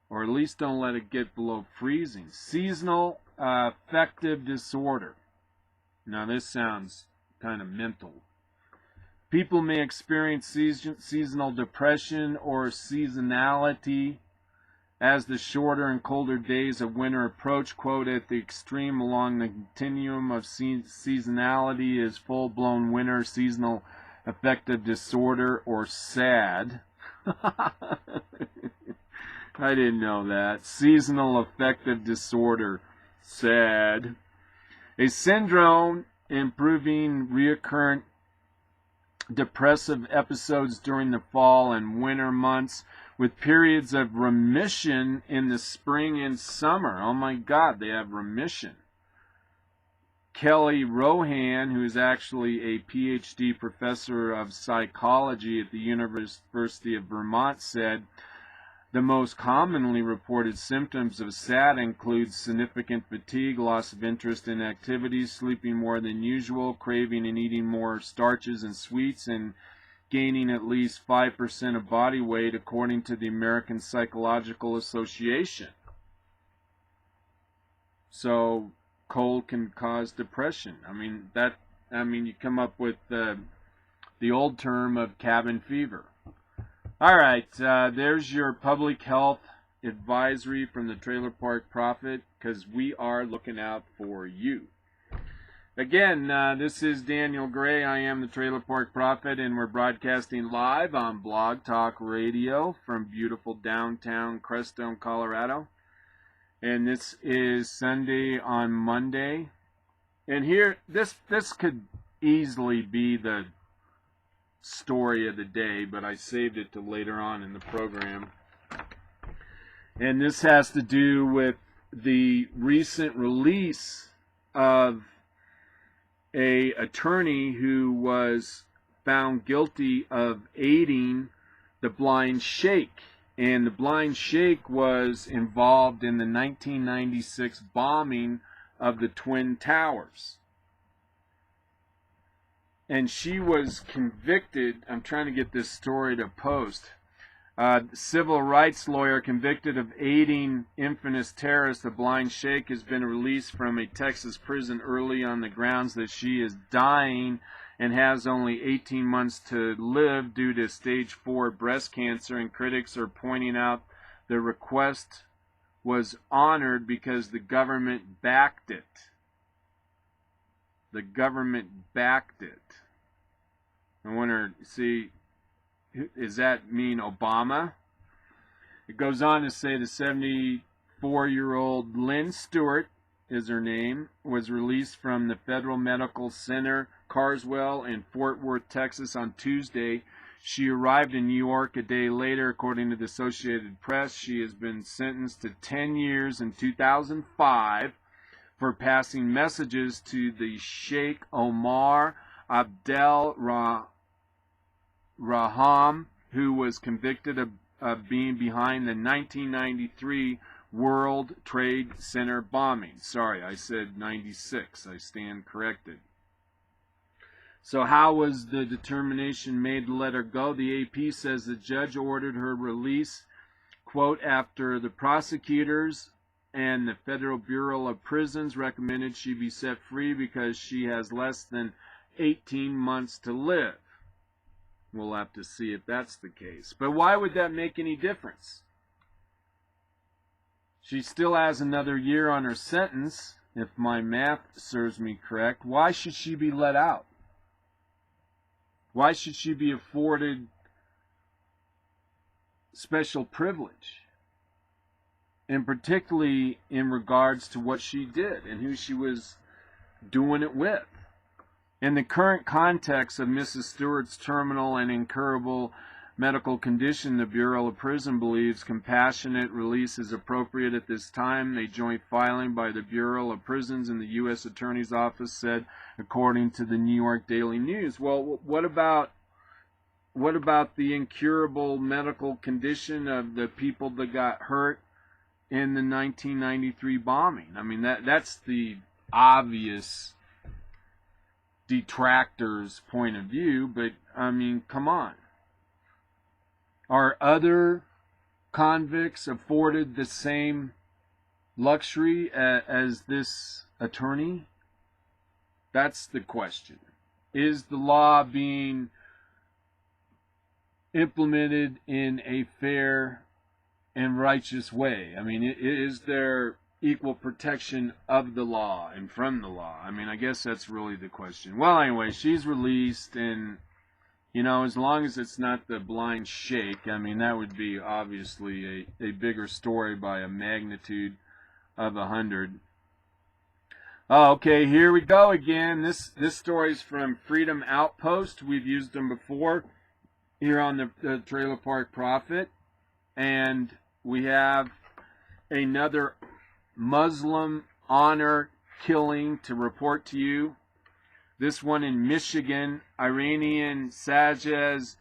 or at least don't let it get below freezing. Seasonal affective disorder. Now this sounds kind of mental. People may experience seasonal depression or seasonality as the shorter and colder days of winter approach. Quote, at the extreme along the continuum of seasonality is full-blown winter seasonal affective disorder, or SAD. I didn't know that. Seasonal affective disorder, SAD. A syndrome improving recurrent depressive episodes during the fall and winter months, with periods of remission in the spring and summer. Oh my God, they have remission. Kelly Rohan, who is actually a PhD professor of psychology at the University of Vermont, said the most commonly reported symptoms of SAD include significant fatigue, loss of interest in activities, sleeping more than usual, craving and eating more starches and sweets, and gaining at least 5% of body weight, according to the American Psychological Association. So cold can cause depression. You come up with the old term of cabin fever. All right, there's your public health advisory from the Trailer Park Prophet, because we are looking out for you. Again, this is Daniel Gray. I am the Trailer Park Prophet, and we're broadcasting live on Blog Talk Radio from beautiful downtown Crestone, Colorado. And this is Sunday on Monday. And here, this could easily be the story of the day, but I saved it to later on in the program. And this has to do with the recent release of an attorney who was found guilty of aiding the Blind Sheikh. And the Blind Sheikh was involved in the 1996 bombing of the Twin Towers. And she was convicted. I'm trying to get this story to post. Civil rights lawyer convicted of aiding infamous terrorist, the Blind Sheikh, has been released from a Texas prison early on the grounds that she is dying and has only 18 months to live due to stage 4 breast cancer, and critics are pointing out the request was honored because the government backed it. The government backed it. I wonder, see, does that mean Obama? It goes on to say the 74-year-old Lynn Stewart is her name, was released from the Federal Medical Center, Carswell, in Fort Worth, Texas on Tuesday. She arrived in New York a day later, according to the Associated Press. She has been sentenced to 10 years in 2005 for passing messages to the Sheikh Omar Abdel Raham, who was convicted of being behind the 1993 World Trade Center bombing. Sorry, I said 96. I stand corrected. So how was the determination made to let her go? The AP says the judge ordered her release, quote, after the prosecutors and the Federal Bureau of Prisons recommended she be set free because she has less than 18 months to live. We'll have to see if that's the case. But why would that make any difference? She still has another year on her sentence, if my math serves me correct. Why should she be let out? Why should she be afforded special privilege? And particularly in regards to what she did and who she was doing it with. In the current context of Mrs. Stewart's terminal and incurable medical condition, the Bureau of Prison believes compassionate release is appropriate at this time. A joint filing by the Bureau of Prisons and the U.S. Attorney's Office said, according to the New York Daily News. Well, what about the incurable medical condition of the people that got hurt in the 1993 bombing? I mean, that's the obvious detractor's point of view, but I mean, come on. Are other convicts afforded the same luxury as this attorney? That's the question. Is the law being implemented in a fair and righteous way? I mean, is there equal protection of the law and from the law? I mean, I guess that's really the question. Well, anyway, she's released, and, you know, as long as it's not the blind shake, I mean, that would be obviously a bigger story by a magnitude of 100. Oh, okay, here we go again. This story's from Freedom Outpost. We've used them before here on the Trailer Park Prophet. And we have another Muslim honor killing to report to you. This one in Michigan. Iranian Sajaz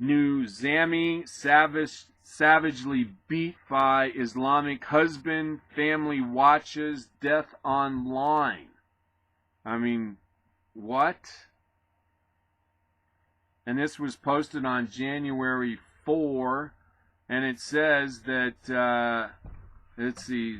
Nuzami savagely beat by Islamic husband. Family watches death online. I mean, what? And this was posted on January 4, and it says that, let's see,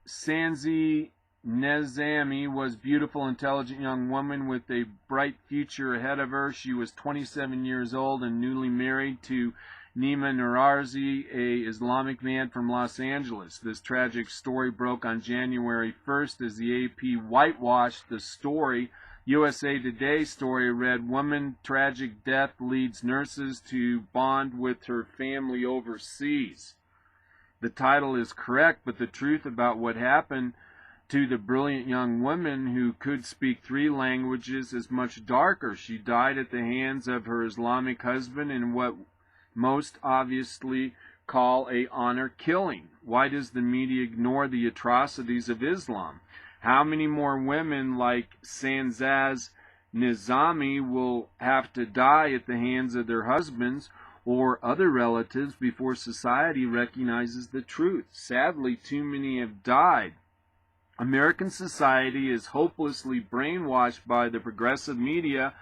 Sanzi Nezami was a beautiful, intelligent young woman with a bright future ahead of her. She was 27 years old and newly married to Nima Nurarzi, a Islamic man from Los Angeles. This tragic story broke on January 1st as the AP whitewashed the story. USA Today story read, "Woman tragic death leads nurses to bond with her family overseas." The title is correct, but the truth about what happened to the brilliant young woman who could speak 3 languages is much darker. She died at the hands of her Islamic husband in what most obviously call a honor killing. Why does the media ignore the atrocities of Islam? How many more women like Sanzaz Nizami will have to die at the hands of their husbands or other relatives before society recognizes the truth? Sadly, too many have died. American society is hopelessly brainwashed by the progressive media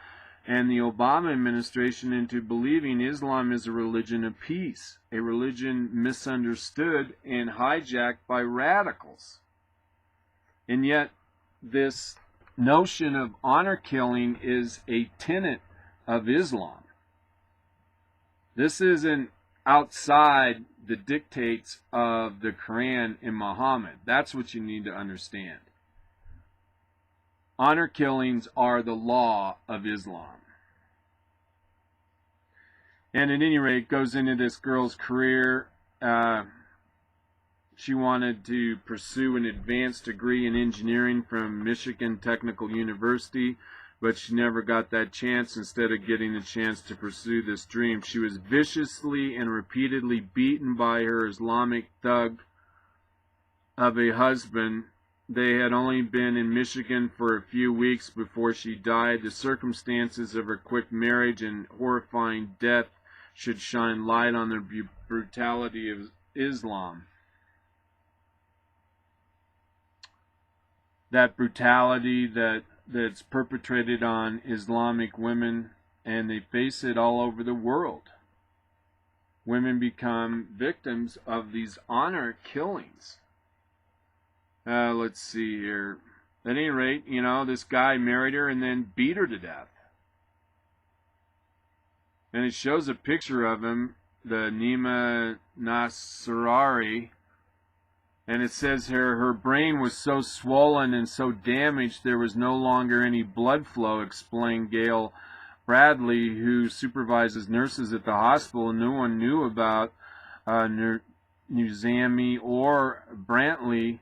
and the Obama administration into believing Islam is a religion of peace, a religion misunderstood and hijacked by radicals. And yet, this notion of honor killing is a tenet of Islam. This isn't outside the dictates of the Quran and Muhammad. That's what you need to understand. Honor killings are the law of Islam. And at any rate, it goes into this girl's career. She wanted to pursue an advanced degree in engineering from Michigan Technical University, but she never got that chance. Instead of getting the chance to pursue this dream, she was viciously and repeatedly beaten by her Islamic thug of a husband. They had only been in Michigan for a few weeks before she died. The circumstances of her quick marriage and horrifying death should shine light on the brutality of Islam. That brutality that's perpetrated on Islamic women, and they face it all over the world. Women become victims of these honor killings. Let's see here. At any rate, you know, this guy married her and then beat her to death. And it shows a picture of him, the Nima Nasrari, and it says here, her brain was so swollen and so damaged there was no longer any blood flow, explained Gail Bradley, who supervises nurses at the hospital. No one knew about Nuzami or Brantley.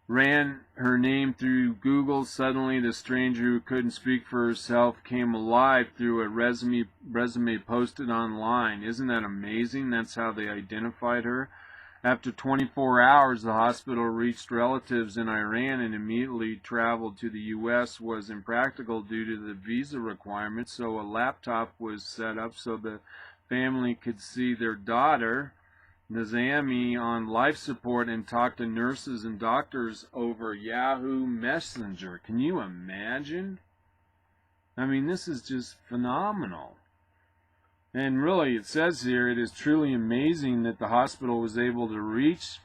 Ran her name through Google. Suddenly, the stranger who couldn't speak for herself came alive through a resume posted online. Isn't that amazing? That's how they identified her. After 24 hours, the hospital reached relatives in Iran and immediately traveled to the U.S. was impractical due to the visa requirements, so a laptop was set up so the family could see their daughter. Nazami on life support and talk to nurses and doctors over Yahoo Messenger. Can you imagine? I mean, this is just phenomenal. And really, it says here, it is truly amazing that the hospital was able to reach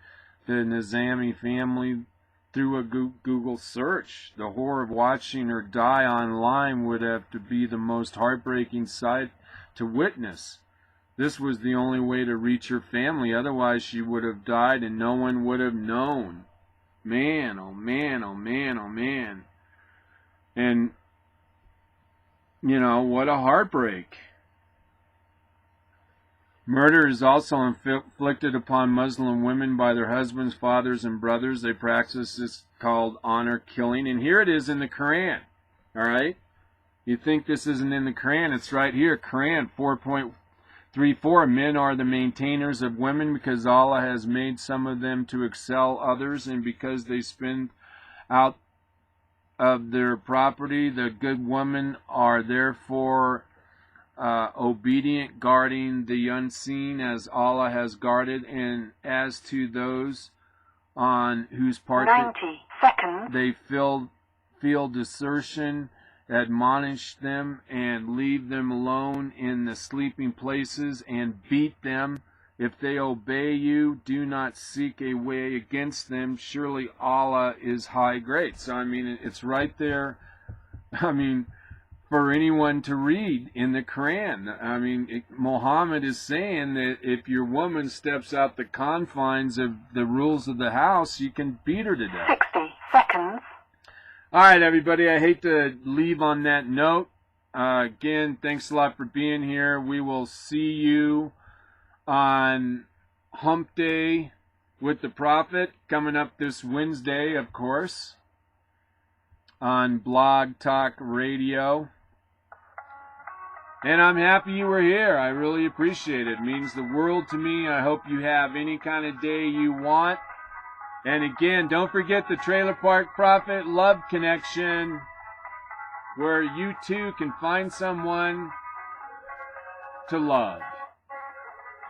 the Nazami family through a Google search. The horror of watching her die online would have to be the most heartbreaking sight to witness. This was the only way to reach her family, otherwise she would have died and no one would have known. Man, oh man, oh man, oh man. And, you know, what a heartbreak. Murder is also inflicted upon Muslim women by their husbands, fathers, and brothers. They practice this called honor killing. And here it is in the Quran. Alright? You think this isn't in the Quran? It's right here. Quran 4.34. Men are the maintainers of women because Allah has made some of them to excel others, and because they spend out of their property, the good women are therefore obedient, guarding the unseen as Allah has guarded, and as to those on whose part 90 seconds. they feel desertion, admonish them and leave them alone in the sleeping places and beat them. If they obey you, do not seek a way against them. Surely Allah is high great. So, I mean, it's right there. I mean, for anyone to read in the Quran. I mean, Muhammad is saying that if your woman steps out the confines of the rules of the house, you can beat her to death. 60 seconds. All right, everybody, I hate to leave on that note. Again, thanks a lot for being here. We will see you on Hump Day with the Prophet coming up this Wednesday, of course, on Blog Talk Radio. And I'm happy you were here. I really appreciate it. It means the world to me. I hope you have any kind of day you want. And again, don't forget the Trailer Park Prophet Love Connection, where you too can find someone to love.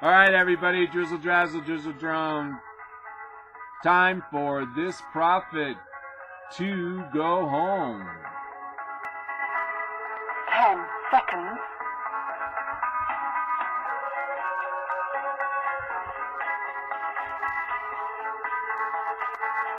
All right, everybody, drizzle, drazzle, drizzle, drone. Time for this prophet to go home. 10 seconds.